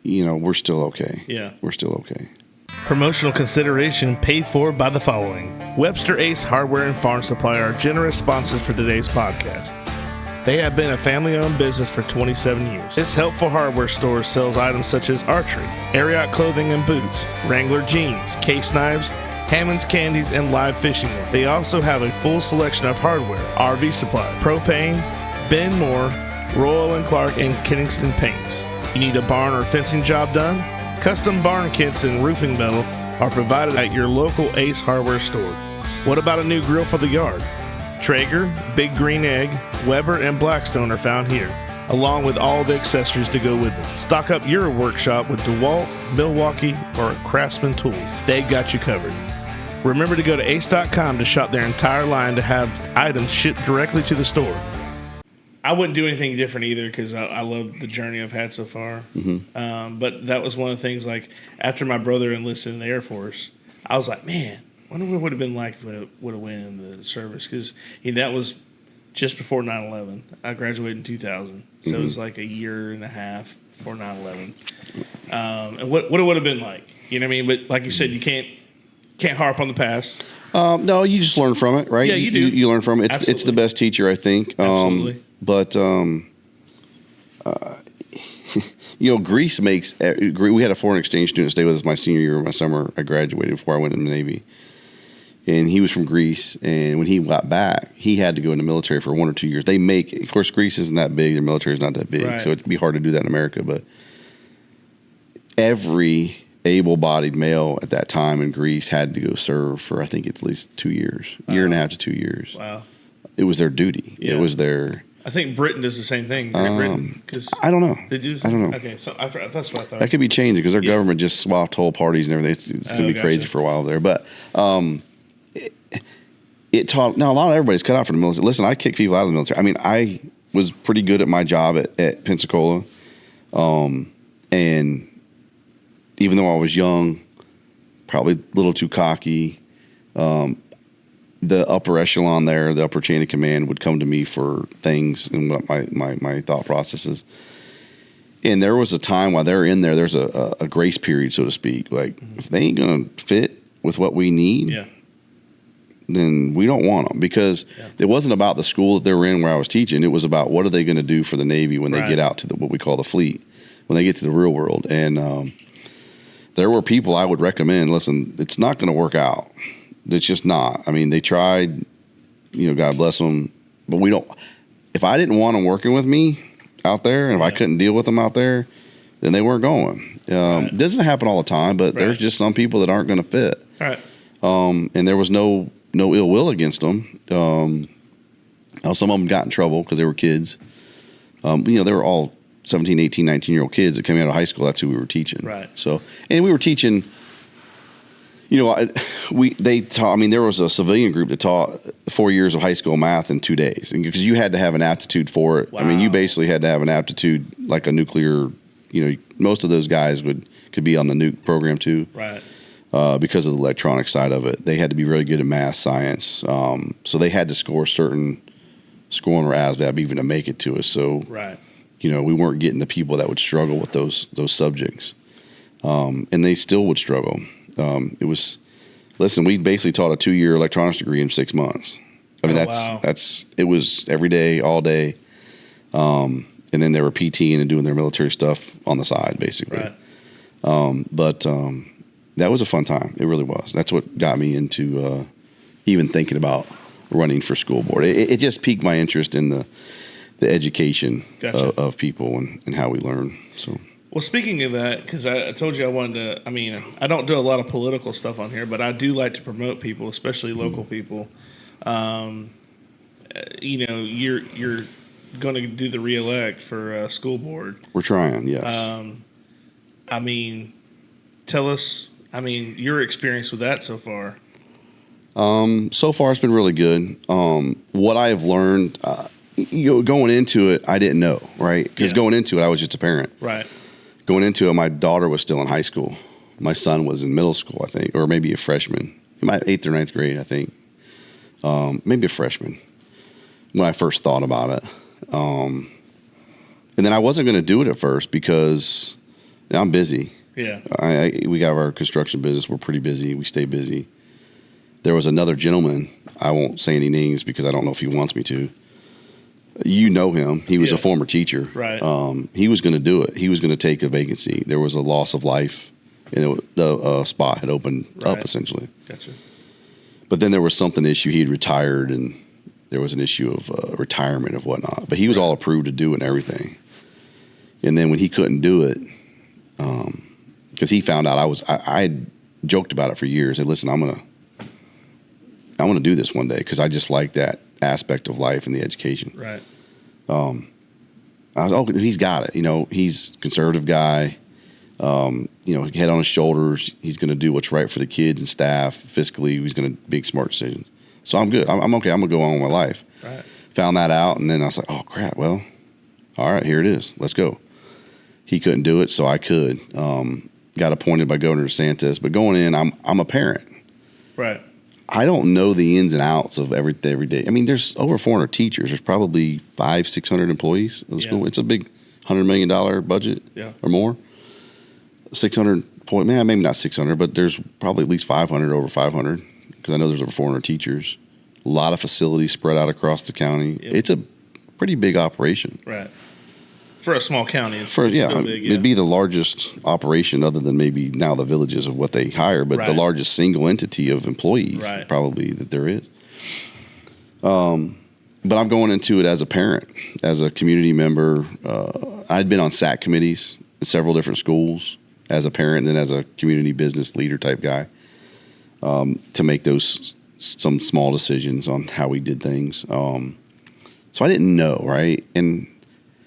we're still okay. Yeah. We're still okay. Promotional consideration paid for by the following. Webster Ace Hardware and Farm Supply are generous sponsors for today's podcast. They have been a family-owned business for 27 years. This helpful hardware store sells items such as archery, Ariat clothing and boots, Wrangler jeans, case knives, Hammond's candies, and live fishing wear. They also have a full selection of hardware, RV supply, propane, Ben Moore, Royal & Clark, and Kingston paints. You need a barn or fencing job done? Custom barn kits and roofing metal are provided at your local Ace Hardware store. What about a new grill for the yard? Traeger, Big Green Egg, Weber, and Blackstone are found here, along with all the accessories to go with them. Stock up your workshop with DeWalt, Milwaukee, or Craftsman tools. They got you covered. Remember to go to ace.com to shop their entire line to have items shipped directly to the store. I wouldn't do anything different either because I love the journey I've had so far. Mm-hmm. But that was one of the things, like, after my brother enlisted in the Air Force, I was like, man, I wonder what it would have been like if it would have went in the service, because that was just before 9/11. I graduated in 2000, so it was like a year and a half before 9/11. And what it would have been like, you know what I mean? But like you said, you can't harp on the past. No, you just learn from it, right? Yeah, you do. You learn from it. It's the best teacher, I think. Absolutely. But Greece makes. We had a foreign exchange student stay with us my senior year of my summer. I graduated before I went in the Navy. And he was from Greece, and when he got back, he had to go in the military for 1 or 2 years. Of course, Greece isn't that big. Their military is not that big, so it'd be hard to do that in America. But every able-bodied male at that time in Greece had to go serve for, I think it's at least 2 years, year and a half to 2 years. Wow. It was their duty. Yeah. It was their... I think Britain does the same thing. Britain, I don't know. They do. I don't know. Okay, so that's what I thought. That could be changing because their government just swapped whole parties and everything. It's going to be crazy for a while there. But it taught. Now, a lot of everybody's cut out for the military. Listen, I kicked people out of the military. I mean, I was pretty good at my job at Pensacola. And even though I was young, probably a little too cocky, the upper echelon there, the upper chain of command would come to me for things and what my thought processes. And there was a time while they're in there, there's a grace period, so to speak. Like, if they ain't going to fit with what we need, then we don't want them. Because it wasn't about the school that they were in where I was teaching. It was about what are they going to do for the Navy when they get out to what we call the fleet, when they get to the real world. And there were people I would recommend, listen, it's not going to work out. It's just not. I mean, they tried, God bless them, but we don't. if I didn't want them working with me out there, and if I couldn't deal with them out there, then they weren't going. It doesn't happen all the time, but there's just some people that aren't going to fit. Right. And there was no ill will against them. Some of them got in trouble because they were kids. They were all 17, 18, 19-year-old kids that came out of high school. That's who we were teaching. Right. So, and we were teaching. They taught. I mean, there was a civilian group that taught 4 years of high school math in 2 days, and because you had to have an aptitude for it. Wow. I mean, you basically had to have an aptitude like a nuclear. Most of those guys could be on the nuke program too. Right. Because of the electronic side of it, they had to be really good at math, science. So they had to score certain scoring or ASVAB even to make it to us. So, we weren't getting the people that would struggle with those subjects, and they still would struggle. We basically taught a 2-year electronics degree in 6 months. I mean, it was every day, all day. And then they were PTing and doing their military stuff on the side, basically. Right. That was a fun time. It really was. That's what got me into even thinking about running for school board. It just piqued my interest in the education of people and how we learn. So. Well, speaking of that, because I told you I wanted to, I don't do a lot of political stuff on here, but I do like to promote people, especially local people. You're going to do the re-elect for school board. We're trying, yes. Tell us, your experience with that so far. So far, it's been really good. What I have learned, going into it, I didn't know, right? Because going into it, I was just a parent. Right. Going into it, my daughter was still in high school. My son was in middle school, I think, or maybe a freshman. He might 8th or 9th grade, I think. Maybe a freshman when I first thought about it. And then I wasn't going to do it at first because I'm busy. Yeah. We got our construction business. We're pretty busy. We stay busy. There was another gentleman. I won't say any names because I don't know if he wants me to. You know him. He was a former teacher. Right. He was going to do it. He was going to take a vacancy. There was a loss of life, and the spot had opened up, essentially. Gotcha. But then there was something issue. He had retired, and there was an issue of retirement of whatnot. But he was all approved to do it and everything. And then when he couldn't do it, because he found out I had joked about it for years. I said, listen, I'm gonna do this one day because I just like that aspect of life and the education. Right. I was, he's got it. He's a conservative guy. Head on his shoulders. He's going to do what's right for the kids and staff. Fiscally, he's going to make smart decisions. So I'm good. I'm okay. I'm going to go on with my life. Right. Found that out, and then I was like, oh, crap. Well, all right, here it is. Let's go. He couldn't do it, so I could. Got appointed by Governor DeSantis. But going in, I'm a parent. Right. I don't know the ins and outs of every day. There's over 400 teachers. There's probably 500-600 employees in the school. It's a big $100 million budget or more. 600 maybe not 600, but there's probably at least 500, over 500, because I know there's over 400 teachers. A lot of facilities spread out across the county. Yep. It's a pretty big operation. Right. For a small county, it's still big. It'd be the largest operation other than maybe now the villages of what they hire, but the largest single entity of employees probably that there is. But I'm going into it as a parent, as a community member. I'd been on SAC committees in several different schools as a parent and then as a community business leader type guy to make some small decisions on how we did things. So I didn't know, right? And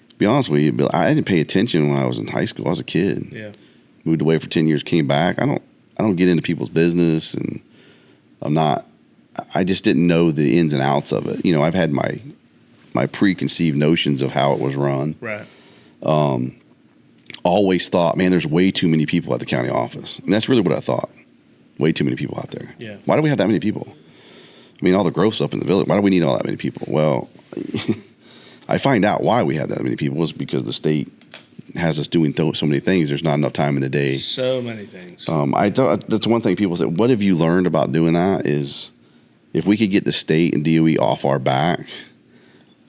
to be honest with you, Bill, I didn't pay attention when I was in high school. I was a kid. Yeah. Moved away for 10 years, came back. I don't get into people's business, and I just didn't know the ins and outs of it. I've had my preconceived notions of how it was run. Right. Always thought, man, there's way too many people at the county office. And that's really what I thought. Way too many people out there. Yeah. Why do we have that many people? All the growth's up in the village. Why do we need all that many people? Well, I find out why we have that many people is because the state has us doing so many things. There's not enough time in the day. So many things. That's one thing people say. What have you learned about doing that? Is if we could get the state and DOE off our back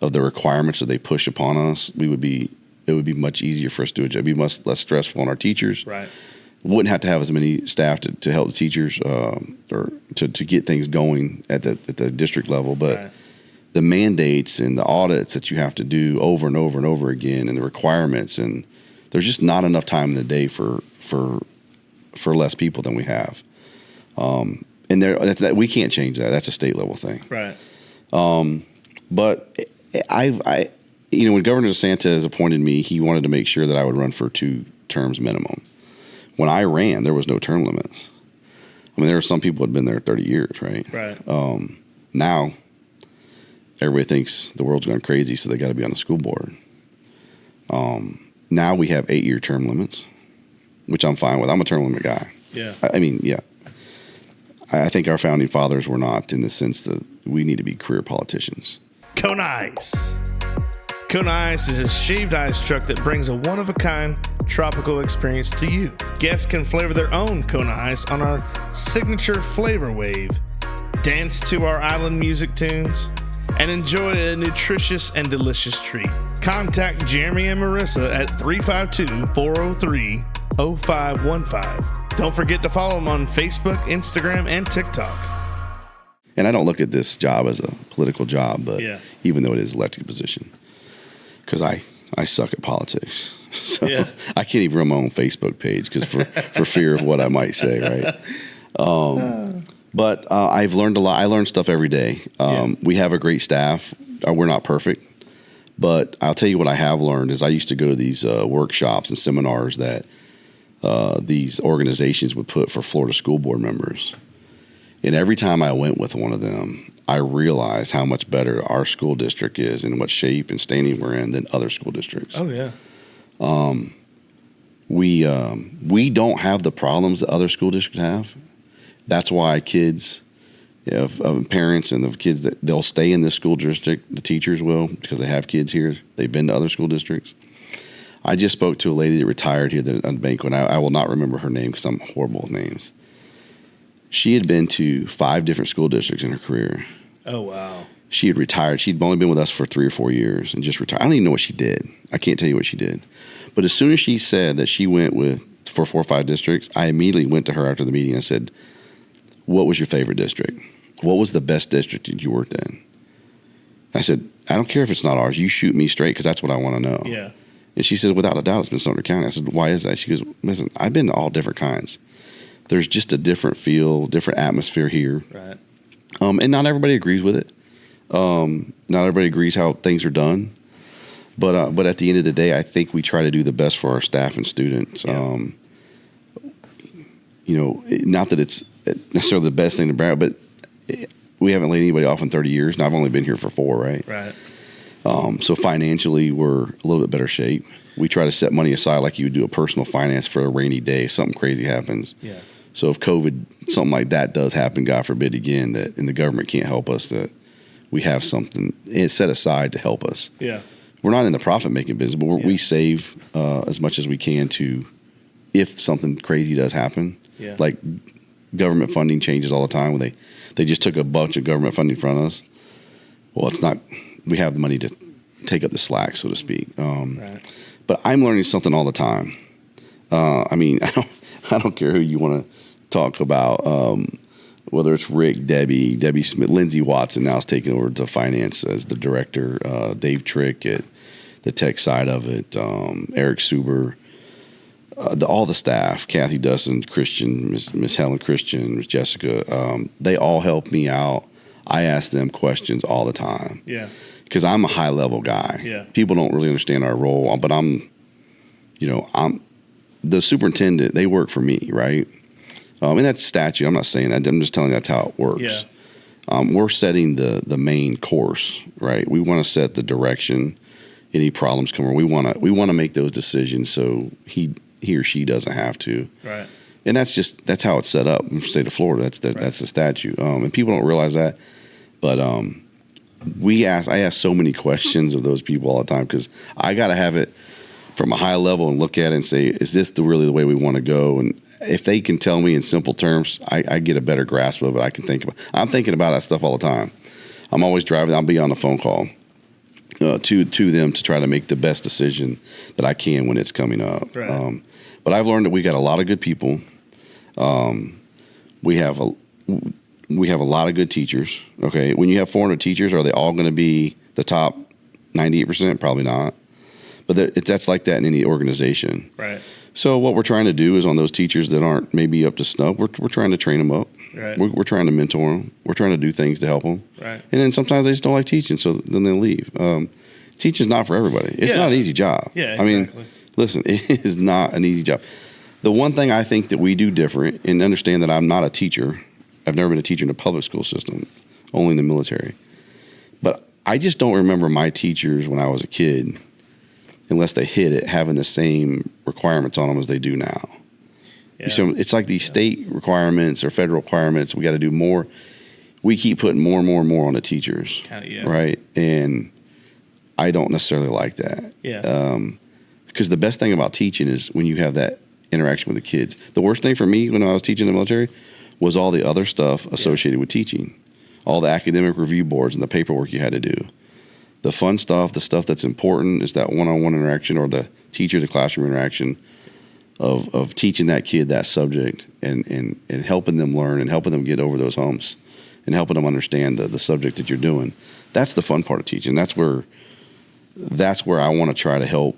of the requirements that they push upon us, it would be much easier for us to do it. It'd be much less stressful on our teachers. Right. Wouldn't have to have as many staff to help the teachers or to get things going at the district level, but. Right. the mandates and the audits that you have to do over and over and over again, and the requirements, and there's just not enough time in the day for less people than we have. And we can't change that. That's a state level thing. Right. But when Governor DeSantis appointed me, he wanted to make sure that I would run for 2 terms minimum. When I ran, there was no term limits. I mean, there were some people who had been there 30 years, right? Right. Now, everybody thinks the world's going crazy, so they got to be on the school board. Now we have 8-year term limits, which I'm fine with. I'm a term limit guy. Yeah. I think our founding fathers were not, in the sense that we need to be career politicians. Kona Ice. Kona Ice is a shaved ice truck that brings a one-of-a-kind tropical experience to you. Guests can flavor their own Kona Ice on our signature flavor wave, dance to our island music tunes, and enjoy a nutritious and delicious treat. Contact Jeremy and Marissa at 352-403-0515. Don't forget to follow them on Facebook, Instagram, and TikTok. And I don't look at this job as a political job, but Yeah. even though it is an elected position, because I suck at politics. So Yeah. I can't even run my own Facebook page because for fear of what I might say, right? But I've learned a lot. I learn stuff every day. We have a great staff. We're not perfect. But I'll tell you what I have learned is I used to go to these workshops and seminars that these organizations would put for Florida school board members. And every time I went with one of them, I realized how much better our school district is and what shape and standing we're in than other school districts. Oh, yeah. We don't have the problems that other school districts have. That's why kids, parents and the kids, that they'll stay in this school district, the teachers will, because they have kids here. They've been to other school districts. I just spoke to a lady that retired here at the banquet. I will not remember her name because I'm horrible with names. She had been to 5 different school districts in her career. Oh, wow. She had retired. She'd only been with us for 3 or 4 years and just retired. I don't even know what she did. I can't tell you what she did. But as soon as she said that she went for 4 or 5 districts, I immediately went to her after the meeting and said, "What was your favorite district? What was the best district that you worked in?" I said, "I don't care if it's not ours. You shoot me straight because that's what I want to know." Yeah. And she says, "Without a doubt, it's been Sumter County." I said, "Why is that?" She goes, "Listen, I've been to all different kinds. There's just a different feel, different atmosphere here. Right. And not everybody agrees with it. Not everybody agrees how things are done. But at the end of the day, I think we try to do the best for our staff and students. Yeah. Not that it's necessarily the best thing to brag, but we haven't laid anybody off in 30 years, and I've only been here for 4, right? Right. So financially, we're a little bit better shape. We try to set money aside like you would do a personal finance for a rainy day. Something crazy happens. Yeah. So if COVID, something like that does happen, God forbid again, and the government can't help us, that we have something set aside to help us. Yeah. We're not in the profit-making business, but we save as much as we can to, if something crazy does happen. Yeah. Like government funding changes all the time. When they just took a bunch of government funding from us. Well, it's not. We have the money to take up the slack, so to speak. Right. But I'm learning something all the time. I don't care who you want to talk about. Whether it's Rick, Debbie Smith, Lindsay Watson now is taking over to finance as the director. Dave Trick at the tech side of it. Eric Suber. All the staff, Kathy Dustin, Christian, Miss Helen Christian, Miss Jessica, they all help me out. I ask them questions all the time. Yeah. Because I'm a high level guy. Yeah. People don't really understand our role, but I'm the superintendent. They work for me, right? And that's statute. I'm not saying that. I'm just telling you that's how it works. Yeah. We're setting the main course, right? We want to set the direction. Any problems come, we want to make those decisions so he or she doesn't have to. Right. And that's how it's set up in the state of Florida. That's the statute. And people don't realize that. But I ask so many questions of those people all the time because I got to have it from a high level and look at it and say, is this really the way we want to go? And if they can tell me in simple terms, I get a better grasp of it. I can think about. I'm thinking about that stuff all the time. I'm always driving. I'll be on the phone call to them to try to make the best decision that I can when it's coming up. Right. But I've learned that we got a lot of good people. We have we have a lot of good teachers. Okay, when you have 400 teachers, are they all going to be the top 98%? Probably not. But that's like that in any organization. Right. So what we're trying to do is on those teachers that aren't maybe up to snuff, we're trying to train them up. Right. We're trying to mentor them. We're trying to do things to help them. Right. And then sometimes they just don't like teaching, so then they leave. Teaching's not for everybody. It's not an easy job. Yeah, exactly. I mean, listen, it is not an easy job. The one thing I think that we do different, and understand that I'm not a teacher. I've never been a teacher in the public school system, only in the military. But I just don't remember my teachers when I was a kid, unless they hit it, having the same requirements on them as they do now. Yeah. So it's like these state requirements or federal requirements. We got to do more. We keep putting more and more and more on the teachers, right? And I don't necessarily like that. Yeah. Because the best thing about teaching is when you have that interaction with the kids. The worst thing for me when I was teaching in the military was all the other stuff associated with teaching, all the academic review boards and the paperwork you had to do. The fun stuff, the stuff that's important, is that one-on-one interaction or the teacher to classroom interaction of teaching that kid that subject and helping them learn and helping them get over those humps and helping them understand the subject that you're doing. That's the fun part of teaching. That's where I want to try to help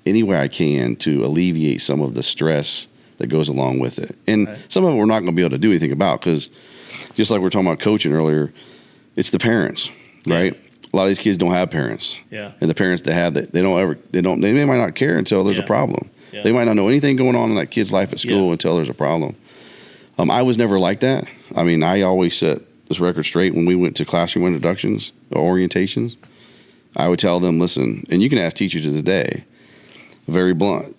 any way I can to alleviate some of the stress that goes along with it. And some of it we're not going to be able to do anything about, because just like we were talking about coaching earlier, it's the parents, right? A lot of these kids don't have parents. Yeah. And the parents that have that, they might not care until there's a problem. Yeah. They might not know anything going on in that kid's life at school until there's a problem. I was never like that. I mean, I always set this record straight when we went to classroom introductions or orientations. I would tell them, listen, and you can ask teachers to this day, very blunt,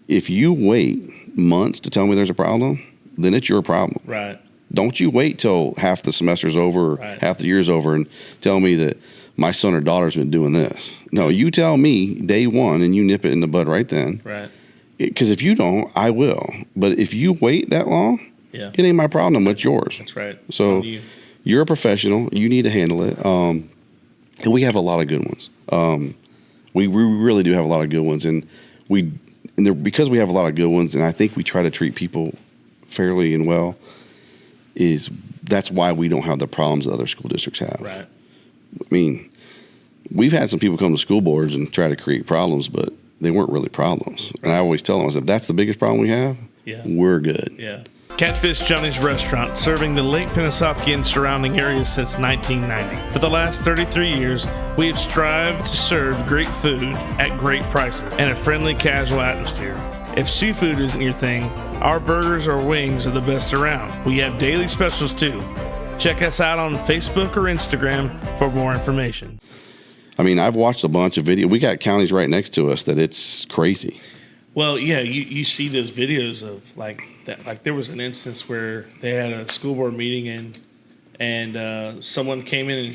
if you wait months to tell me there's a problem, then it's your problem. Right. Don't you wait till half the semester's over or half the year's over and tell me that my son or daughter's been doing this. No, you tell me day one and you nip it in the bud right then. Right. Because if you don't, I will. But if you wait that long, it ain't my problem, it's yours. That's right. So you're a professional. You need to handle it. And we have a lot of good ones. We really do have a lot of good ones. And because we have a lot of good ones, and I think we try to treat people fairly and well, that's why we don't have the problems that other school districts have. Right. I mean, we've had some people come to school boards and try to create problems, but they weren't really problems. Right. And I always tell them, I said, if that's the biggest problem we have, we're good. Yeah. Catfish Johnny's Restaurant, serving the Lake Peninsauken and surrounding areas since 1990. For the last 33 years, we have strived to serve great food at great prices and a friendly, casual atmosphere. If seafood isn't your thing, our burgers or wings are the best around. We have daily specials too. Check us out on Facebook or Instagram for more information. I mean, I've watched a bunch of videos. We got counties right next to us that it's crazy. Well, yeah, you see those videos of like that. Like there was an instance where they had a school board meeting and someone came in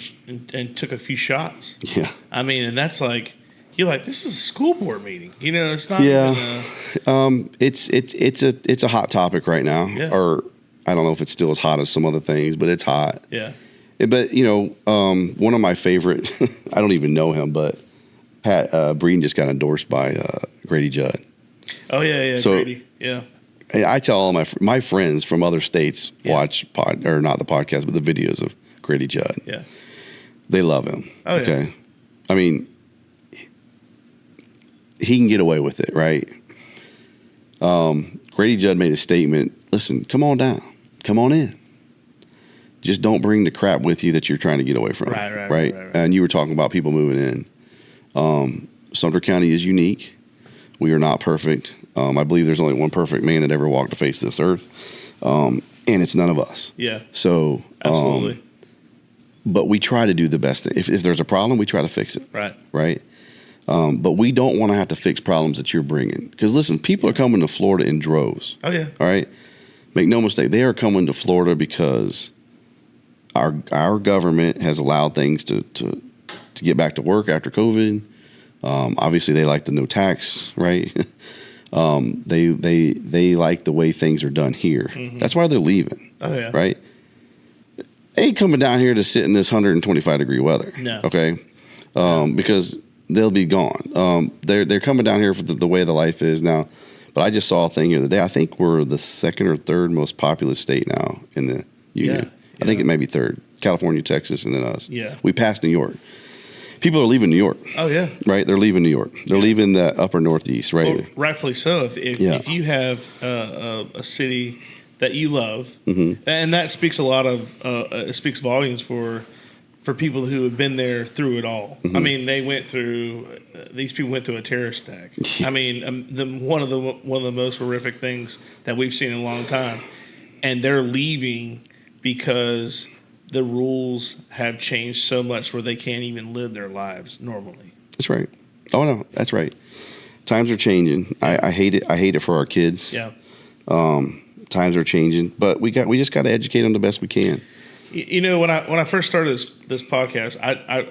and took a few shots. Yeah. I mean, and that's like, you're like, this is a school board meeting. You know, it's not even it's a hot topic right now. Yeah. Or I don't know if it's still as hot as some other things, but it's hot. Yeah. But, one of my favorite, I don't even know him, but Pat Breeden just got endorsed by Grady Judd. Oh, yeah, so, Grady, yeah. I tell all my friends from other states watch or not the podcast, but the videos of Grady Judd. Yeah. They love him. Oh, yeah. Okay. I mean, he can get away with it, right? Grady Judd made a statement, listen, come on down. Come on in. Just don't bring the crap with you that you're trying to get away from. Right. And you were talking about people moving in. Sumter County is unique. We are not perfect. I believe there's only one perfect man that ever walked the face of this earth. And it's none of us. Yeah. So, absolutely. But we try to do the best thing. If there's a problem, we try to fix it. Right. But we don't want to have to fix problems that you're bringing. Because listen, people are coming to Florida in droves. Oh, yeah. All right? Make no mistake. They are coming to Florida because our government has allowed things to get back to work after COVID. Obviously, they like the no tax, right? They like the way things are done here. Mm-hmm. That's why they're leaving. Oh, yeah. Right? They ain't coming down here to sit in this 125-degree weather. No. Okay? Because they'll be gone. They're coming down here for the way the life is now. But I just saw a thing the other day. I think we're the second or third most populous state now in the union. I think it may be third. California, Texas, and then us. Yeah. We passed New York. People are leaving New York. Oh, yeah. Right? They're leaving New York. They're leaving the upper Northeast, right? Well, rightfully so. If you have a city that you love, and that speaks a lot of it speaks volumes for people who have been there through it all. I mean, these people went through a terrorist attack. I mean, one of the most horrific things that we've seen in a long time, and they're leaving because the rules have changed so much where they can't even live their lives normally. That's right. Oh no, that's right. Times are changing. I hate it. I hate it for our kids. Yeah. Times are changing, but we just got to educate them the best we can. You know, when I first started this podcast,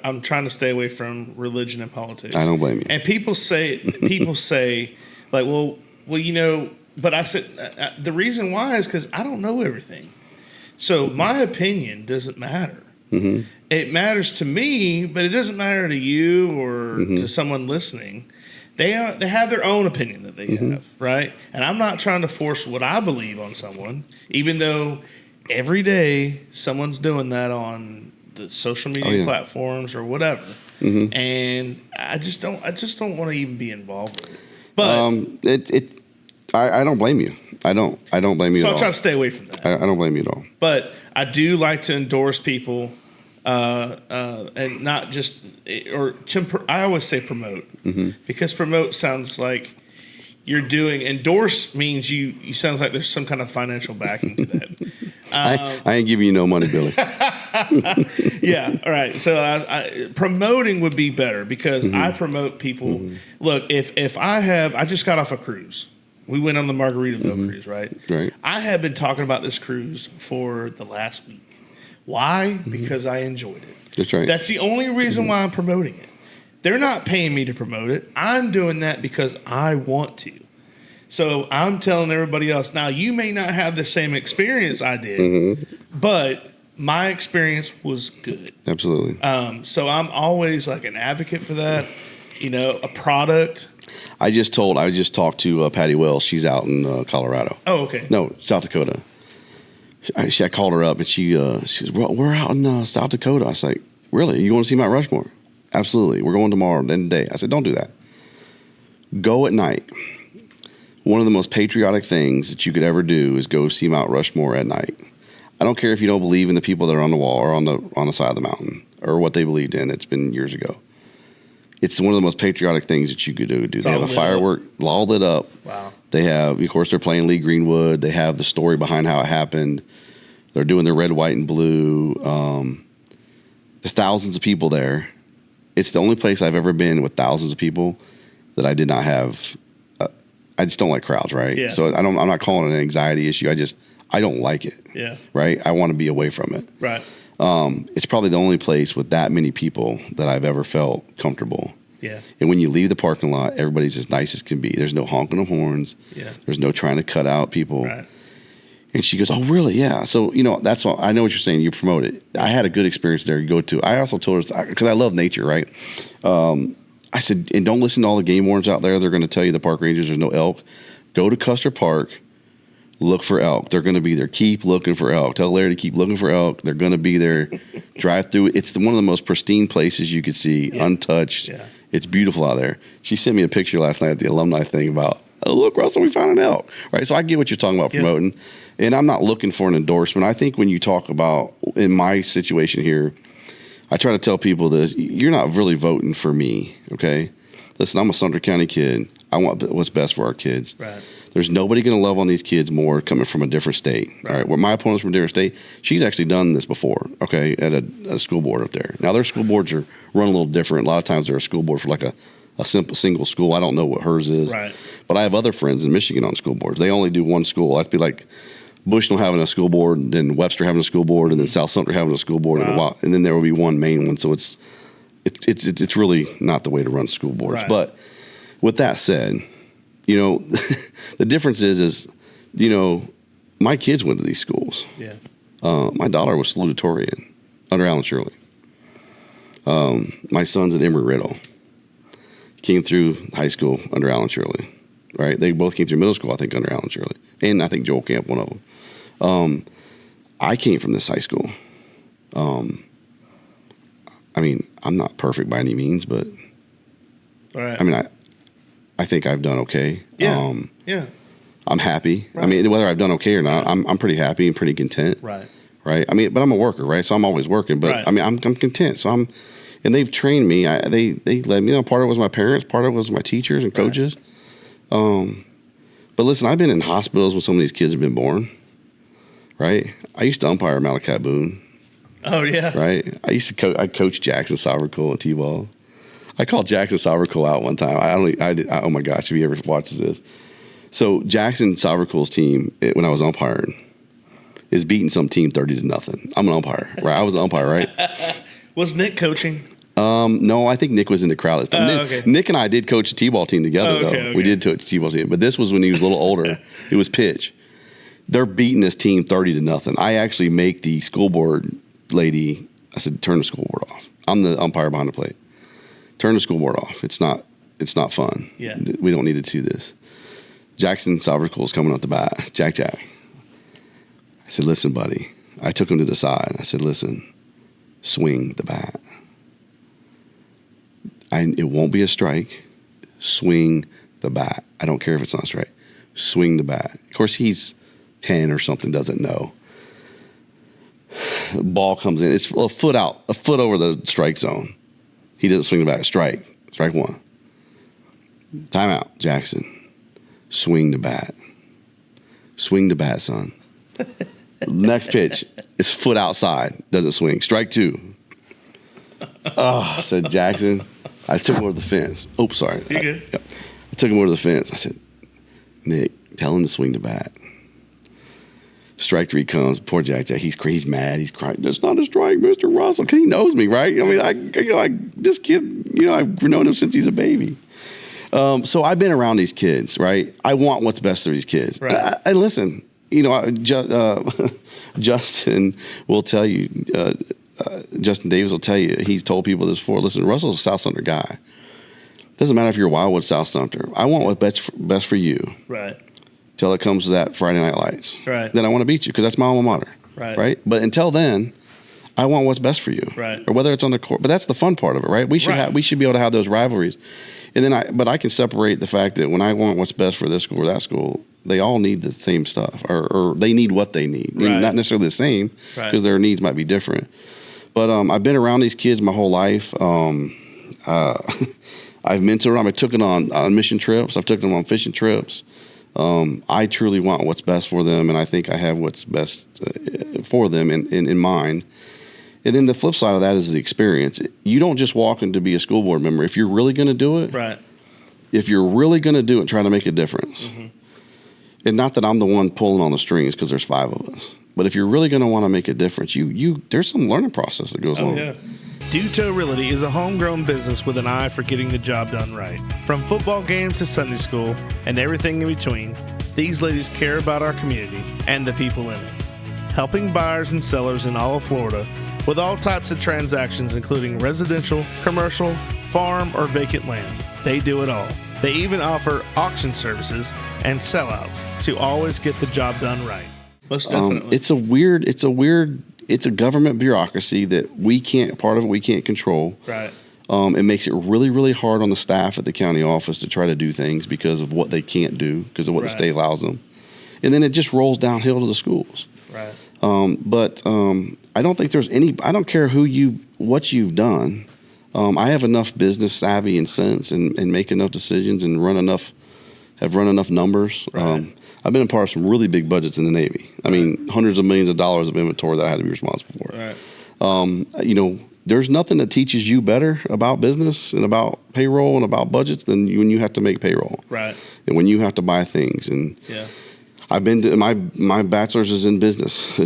I'm trying to stay away from religion and politics. I don't blame you. And people say like, well, you know, but I said the reason why is because I don't know everything. So my opinion doesn't matter. Mm-hmm. It matters to me, but it doesn't matter to you or to someone listening. They have their own opinion that they have, right? And I'm not trying to force what I believe on someone, even though every day someone's doing that on the social media platforms or whatever. Mm-hmm. And I just don't want to even be involved with it. But I don't blame you. I don't blame you at all. So I try to stay away from that. I don't blame you at all. But I do like to endorse people, and not just I always say promote, because promote sounds like you're doing. Endorse means you sounds like there's some kind of financial backing to that. I ain't giving you no money, Billy. Yeah, all right. So promoting would be better because I promote people. Look, if I just got off a cruise. We went on the Margaritaville cruise, right? Right. I have been talking about this cruise for the last week. Why? Because I enjoyed it. That's right. That's the only reason why I'm promoting it. They're not paying me to promote it. I'm doing that because I want to. So I'm telling everybody else, now you may not have the same experience I did, but my experience was good. Absolutely. So I'm always like an advocate for that. You know, a product. I just talked to Patty Wells. She's out in Colorado. Oh, okay. No, South Dakota. I called her up and she goes, well, we're out in South Dakota. I was like, really? You want to see Mount Rushmore? Absolutely. We're going tomorrow, end of the day. I said, don't do that. Go at night. One of the most patriotic things that you could ever do is go see Mount Rushmore at night. I don't care if you don't believe in the people that are on the wall or on the side of the mountain or what they believed in. It's been years ago. It's one of the most patriotic things that you could do. They have a firework all lit up. Wow. They have, of course, they're playing Lee Greenwood. They have the story behind how it happened. They're doing their red, white, and blue. There's thousands of people there. It's the only place I've ever been with thousands of people that I did not have. I just don't like crowds, right? Yeah. So I'm not calling it an anxiety issue. I don't like it. Yeah. Right? I want to be away from it. Right. It's probably the only place with that many people that I've ever felt comfortable. Yeah. And when you leave the parking lot, everybody's as nice as can be. There's no honking of horns. Yeah. There's no trying to cut out people. Right. And she goes, oh, really? Yeah. So, that's what I know what you're saying. You promote it. I had a good experience there. You go to. I also told her, because I love nature, right? I said, and don't listen to all the game wardens out there. They're going to tell you the park rangers there's no elk. Go to Custer Park. Look for elk. They're going to be there. Keep looking for elk. Tell Larry to keep looking for elk. They're going to be there. Drive through. It's one of the most pristine places you could see, untouched. Yeah. It's beautiful out there. She sent me a picture last night at the alumni thing about, oh, look, Russell, we found an elk. Right? So I get what you're talking about promoting. And I'm not looking for an endorsement. I think when you talk about, in my situation here, I try to tell people this, you're not really voting for me, okay? Listen, I'm a Sumter County kid. I want what's best for our kids. Right. There's nobody going to love on these kids more coming from a different state. Right. All right. Where my opponent's from a different state, she's actually done this before, okay, at a school board up there. Now, their school boards are run a little different. A lot of times they're a school board for like a simple single school. I don't know what hers is. Right. But I have other friends in Michigan on school boards. They only do one school. That'd be like Bushnell having a school board, and then Webster having a school board, and then South Sumter having a school board, and then there will be one main one. So it's really not the way to run school boards. Right. But with that said, the difference is my kids went to these schools. Yeah. My daughter was salutatorian under Alan Shirley. My son's at Embry-Riddle. Came through high school under Alan Shirley. Right? They both came through middle school, I think, under Alan Shirley. And I think Joel Camp, one of them. I came from this high school. I mean, I'm not perfect by any means, but Right. I mean, I think I've done okay. Yeah. Yeah. I'm happy. Right. I mean, whether I've done okay or not, I'm pretty happy and pretty content. Right. Right. I mean, but I'm a worker, right? So I'm always working. But Right. I mean, I'm content. So and they've trained me. They led me. You know, part of it was my parents. Part of it was my teachers and coaches. But listen, I've been in hospitals when some of these kids have been born. Right. I used to umpire Malachi Boone. Oh yeah. Right. I used to I coached Jackson Sovercool at T-ball. I called Jackson Sovercool out one time. Oh my gosh, if he ever watches this. So Jackson Sovercool's team, when I was umpiring, is beating some team 30-0. I'm an umpire, right? I was an umpire, right? Was Nick coaching? No, I think Nick was in the crowd this time. Okay. Nick and I did coach a T-ball team together, though. We did coach a T-ball team, but this was when he was a little older. It was pitch. They're beating this team 30-0. I actually make the school board lady. I said, "Turn the school board off." I'm the umpire behind the plate. Turn the school board off. It's not fun. Yeah. We don't need to do this. Jackson Sovercool's coming up the bat. Jack. I said, "Listen, buddy." I took him to the side. I said, "Listen, swing the bat. It won't be a strike. Swing the bat. I don't care if it's not a strike. Swing the bat." Of course, he's 10 or something, doesn't know. Ball comes in. It's a foot over the strike zone. He doesn't swing the bat. Strike one. Timeout, Jackson. Swing the bat. Swing the bat, son. Next pitch is foot outside. Doesn't swing. Strike two. Oh, I said, Jackson. I took him over the fence. Oh, sorry. You good? I took him over the fence. I said, "Nick, tell him to swing the bat." Strike three comes. Poor Jack. He's mad. He's crying. "That's not a strike, Mr. Russell." Because he knows me, right? I mean, this kid, I've known him since he's a baby. So I've been around these kids, right? I want what's best for these kids. Right. And listen, Justin will tell you, Justin Davis will tell you, he's told people this before. Listen, Russell's a South Sumter guy. Doesn't matter if you're Wildwood, South Sumter. I want what's best for you. Right. Till it comes to that Friday Night Lights. Right. Then I want to beat you because that's my alma mater. Right. Right. But until then, I want what's best for you. Right. Or whether it's on the court. But that's the fun part of it, right? We should be able to have those rivalries. And then I can separate the fact that when I want what's best for this school or that school, they all need the same stuff, or they need what they need. Right. Not necessarily the same, right, because their needs might be different. But I've been around these kids my whole life. I've mentored them. I took them on mission trips. I've taken them on fishing trips. I truly want what's best for them, and I think I have what's best for them in mind. And then the flip side of that is the experience. You don't just walk in to be a school board member. If you're really going to do it, right, if you're really going to do it, try to make a difference. Mm-hmm. And not that I'm the one pulling on the strings because there's 5 of us. But if you're really going to want to make a difference, there's some learning process that goes on. Yeah. Duto Realty is a homegrown business with an eye for getting the job done right. From football games to Sunday school and everything in between, these ladies care about our community and the people in it. Helping buyers and sellers in all of Florida with all types of transactions, including residential, commercial, farm, or vacant land. They do it all. They even offer auction services and sellouts to always get the job done right. Most definitely. It's a government bureaucracy that we can't control. Right. It makes it really, really hard on the staff at the county office to try to do things because of what they can't do, because of what the state allows them. And then it just rolls downhill to the schools. Right. But I don't think there's I don't care what you've done. I have enough business savvy and sense and make enough decisions and have run enough numbers. Right. I've been a part of some really big budgets in the Navy. I mean, hundreds of millions of dollars of inventory that I had to be responsible for. Right. There's nothing that teaches you better about business and about payroll and about budgets than when you have to make payroll. Right. And when you have to buy things. And yeah. I've been to my bachelor's is in business. I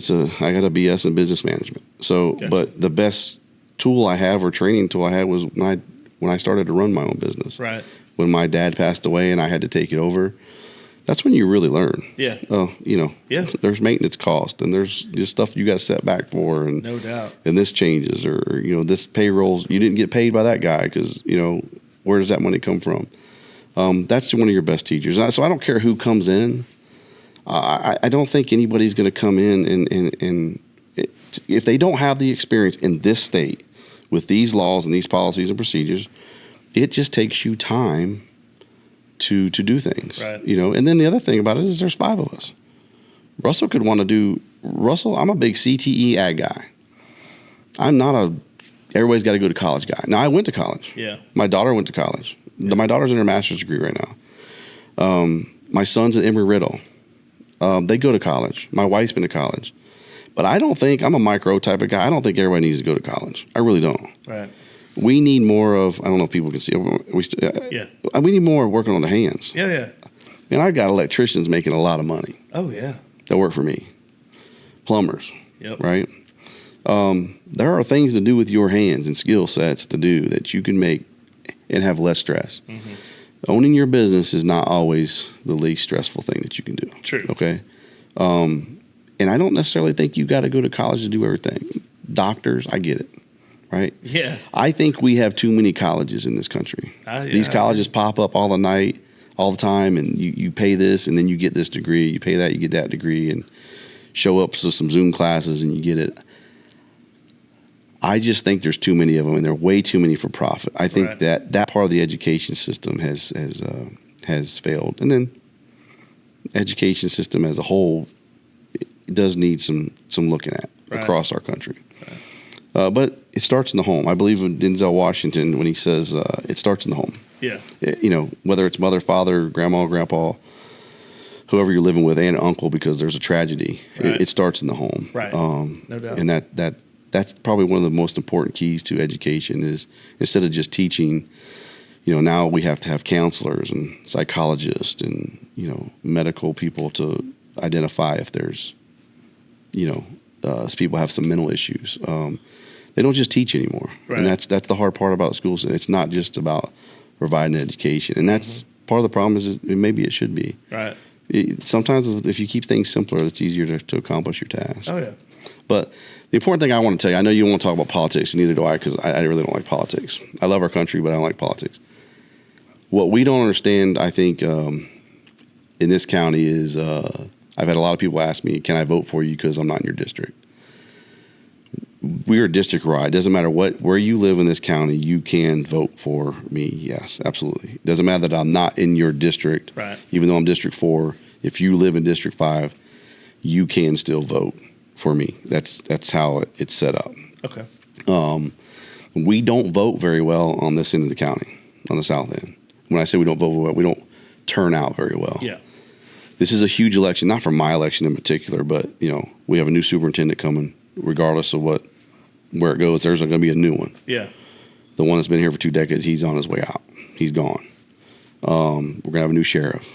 got a BS in business management. So, Gotcha. But the best tool I have or training tool I had was when I started to run my own business. Right. When my dad passed away and I had to take it over. That's when you really learn. Yeah. Yeah. There's maintenance cost and there's just stuff you got to set back for, and no doubt. And this changes, or this payrolls. You didn't get paid by that guy because where does that money come from? That's one of your best teachers. So I don't care who comes in. I don't think anybody's going to come in and if they don't have the experience in this state with these laws and these policies and procedures, it just takes you time to do things, right. And then the other thing about it is there's 5 of us. Russell could want to do. Russell, I'm a big CTE ag guy. I'm not everybody's got to go to college guy. Now, I went to college. Yeah. My daughter went to college. Yeah. My daughter's in her master's degree right now. My son's at Embry-Riddle. They go to college. My wife's been to college. But I don't think, I'm a micro type of guy. I don't think everybody needs to go to college. I really don't. Right. We need more of, I don't know if people can see it. We need more working on the hands. Yeah, yeah. And I've got electricians making a lot of money. Oh, yeah. That work for me. Plumbers. Yep. Right? There are things to do with your hands and skill sets to do that you can make and have less stress. Mm-hmm. Owning your business is not always the least stressful thing that you can do. True. Okay? And I don't necessarily think you got to go to college to do everything. Doctors, I get it. Right? Yeah. I think we have too many colleges in this country. These colleges pop up all the night, all the time, and you pay this, and then you get this degree. You pay that, you get that degree, and show up to some Zoom classes, and you get it. I just think there's too many of them, and they're way too many for profit. I think that part of the education system has failed, and then education system as a whole it does need some looking at across our country. But it starts in the home. I believe in Denzel Washington when he says it starts in the home. Yeah. Whether it's mother, father, grandma, grandpa, whoever you're living with, and uncle, because there's a tragedy. It starts in the home. Right. No doubt. And that's probably one of the most important keys to education is instead of just teaching, now we have to have counselors and psychologists and, medical people to identify if there's, people have some mental issues. They don't just teach anymore. Right. And that's the hard part about schools. It's not just about providing education. And that's part of the problem is maybe it should be. Right. Sometimes if you keep things simpler, it's easier to accomplish your task. Oh, yeah. But the important thing I want to tell you, I know you don't want to talk about politics, and neither do I, because I really don't like politics. I love our country, but I don't like politics. What we don't understand, I think, in this county is I've had a lot of people ask me, can I vote for you because I'm not in your district? We're district-wide. It doesn't matter where you live in this county, you can vote for me. Yes, absolutely. It doesn't matter that I'm not in your district, even though I'm District 4. If you live in District 5, you can still vote for me. That's how it's set up. Okay. We don't vote very well on this end of the county, on the south end. When I say we don't vote well, we don't turn out very well. Yeah. This is a huge election, not for my election in particular, but we have a new superintendent coming. Regardless of where it goes, there's going to be a new one. Yeah. The one that's been here for 2 decades, he's on his way out. He's gone. We're going to have a new sheriff.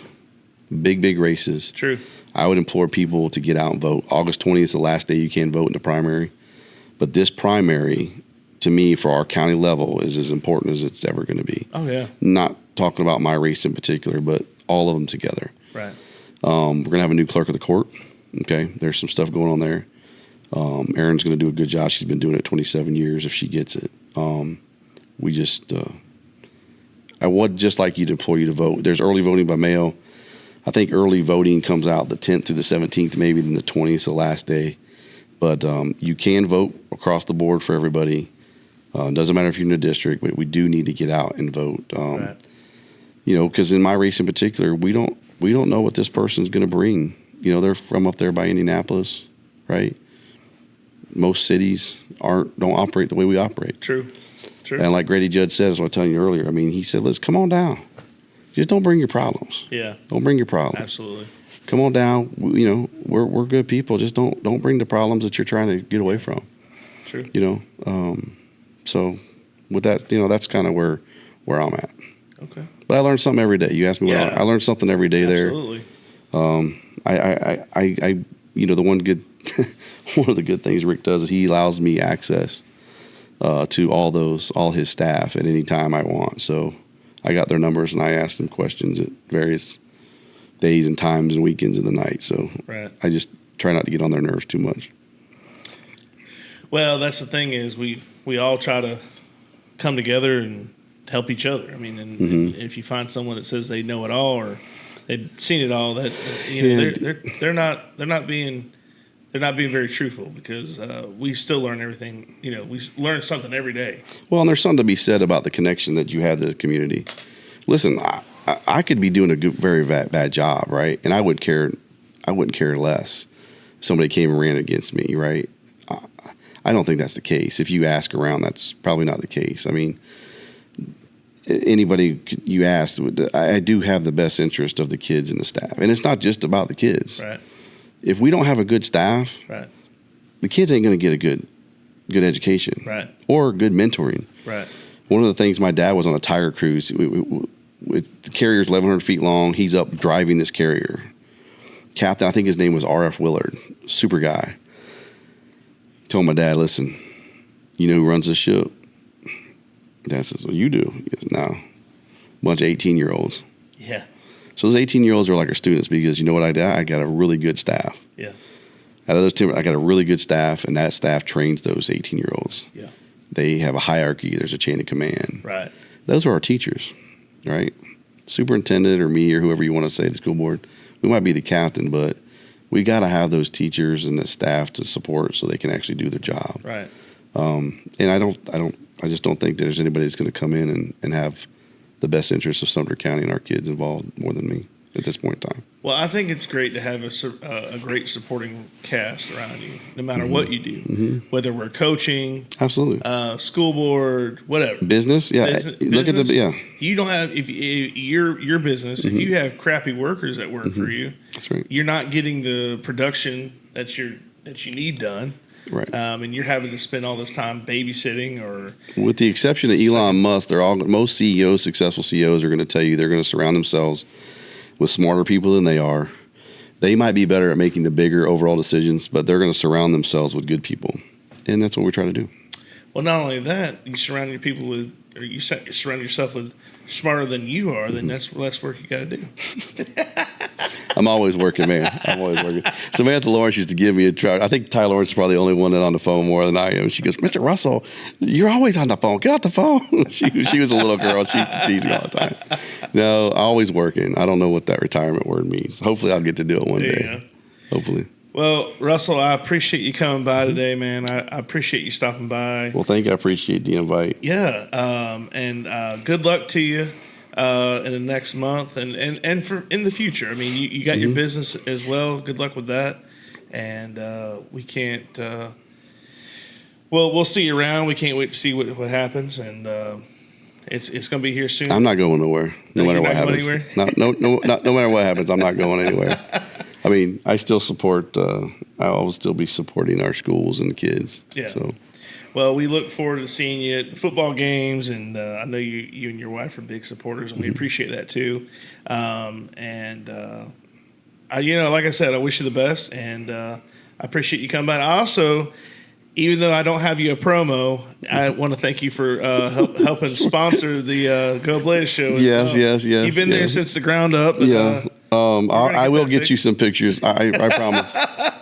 Big races. True. I would implore people to get out and vote. August 20th is the last day you can vote in the primary. But this primary, to me, for our county level, is as important as it's ever going to be. Oh, yeah. Not talking about my race in particular, but all of them together. Right. We're going to have a new clerk of the court. Okay. There's some stuff going on there. Erin's going to do a good job. She's been doing it 27 years if she gets it. I would just like you to implore you to vote. There's early voting by mail. I think early voting comes out the 10th through the 17th, maybe then the 20th is the last day. But you can vote across the board for everybody. Doesn't matter if you're in a district, but we do need to get out and vote. Because in my race in particular, we don't know what this person's going to bring. They're from up there by Indianapolis, right? Most cities don't operate the way we operate. True. And like Grady Judd said, as I was telling you earlier, he said, let's come on down. Just don't bring your problems. Yeah. Don't bring your problems. Absolutely. Come on down. We're good people. Just don't bring the problems that you're trying to get away from. True. So with that, that's kind of where I'm at. Okay. But I learn something every day. You asked me I learned something every day there. Absolutely. The one of the good things Rick does is he allows me access to all his staff at any time I want. So I got their numbers and I asked them questions at various days and times and weekends of the night. So I just try not to get on their nerves too much. Well, that's the thing is we all try to come together and help each other. And if you find someone that says they know it all or they've seen it all. That they're not being very truthful, because we still learn everything. We learn something every day. Well, and there's something to be said about the connection that you have to the community. Listen, I could be doing a very bad job, right? And I wouldn't care less if somebody came and ran against me, right? I don't think that's the case. If you ask around, that's probably not the case. I mean, anybody you ask, I do have the best interest of the kids and the staff. And it's not just about the kids. Right. If we don't have a good staff, right, the kids ain't going to get a good education, right, or good mentoring. Right. One of the things, my dad was on a tire cruise. The carrier's 1,100 feet long. He's up driving this carrier. Captain, I think his name was R.F. Willard, super guy. Told my dad, listen, you know who runs this ship? Dad says, well, you do. He goes, no. Bunch of 18-year-olds. Yeah. So those 18-year-olds are like our students, because you know what I did? I got a really good staff. Yeah. Out of those 10, I got a really good staff, and that staff trains those 18-year-olds. Yeah. They have a hierarchy. There's a chain of command. Right. Those are our teachers, right? Superintendent or me or whoever you want to say, the school board. We might be the captain, but we got to have those teachers and the staff to support so they can actually do their job. Right. And I just don't think there's anybody that's going to come in and have the best interests of Sumter County and our kids involved more than me at this point in time. Well, I think it's great to have a great supporting cast around you, no matter what you do, whether we're coaching, absolutely, school board, whatever, business. Yeah, look at You don't have if your business. If you have crappy workers that work for you, that's right. You're not getting the production that you need done. Right. And you're having to spend all this time babysitting, or with the exception of Elon Musk, most CEOs, successful CEOs, are going to tell you they're going to surround themselves with smarter people than they are. They might be better at making the bigger overall decisions, but they're going to surround themselves with good people, and that's what we try to do. Well, not only that, you surround you surround yourself with smarter than you are. Then that's less work you got to do. I'm always working, man. I'm always working. Samantha Lawrence used to give me a try. I think Ty Lawrence is probably the only one that's on the phone more than I am. She goes, Mr. Russell, you're always on the phone. Get off the phone. She was a little girl. She used to tease me all the time. No, always working. I don't know what that retirement word means. Hopefully I'll get to do it one day. Hopefully. Well, Russell, I appreciate you coming by today, man. I appreciate you stopping by. Well, thank you. I appreciate the invite. Yeah. And good luck to you. In the next month and for in the future. I mean, you got your business as well. Good luck with that. And we can't. We'll see you around. We can't wait to see what happens. And it's going to be here soon. I'm not going nowhere. No matter what happens. No matter what happens, I'm not going anywhere. I mean, I still support. I will still be supporting our schools and the kids. Yeah. So. Well, we look forward to seeing you at the football games, and I know you and your wife are big supporters, and we appreciate that too. Like I said, I wish you the best, and I appreciate you coming by. I also, even though I don't have you a promo, I want to thank you for helping sponsor the Goblay show. Yes. You've been there since the ground up. But, I will get you some pictures. I promise.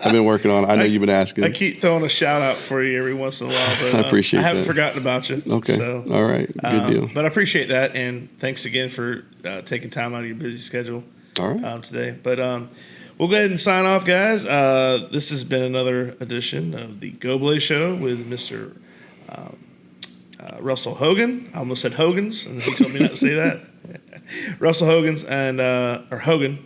I've been working on it. I know you've been asking. I keep throwing a shout out for you every once in a while, but I appreciate that. I haven't forgotten about you. Okay. So, all right. Good deal. But I appreciate that, and thanks again for taking time out of your busy schedule. All right. Today. But we'll go ahead and sign off, guys. This has been another edition of the Goblay Show with Mr. Russell Hogan. I almost said Hogan's, and he told me not to say that. Russell Hogan's or Hogan,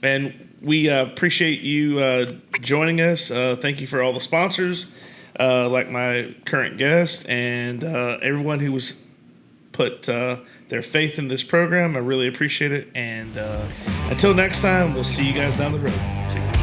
and we appreciate you joining us. Thank you for all the sponsors, like my current guest, and everyone who was put their faith in this program. I really appreciate it. And until next time, we'll see you guys down the road. See you.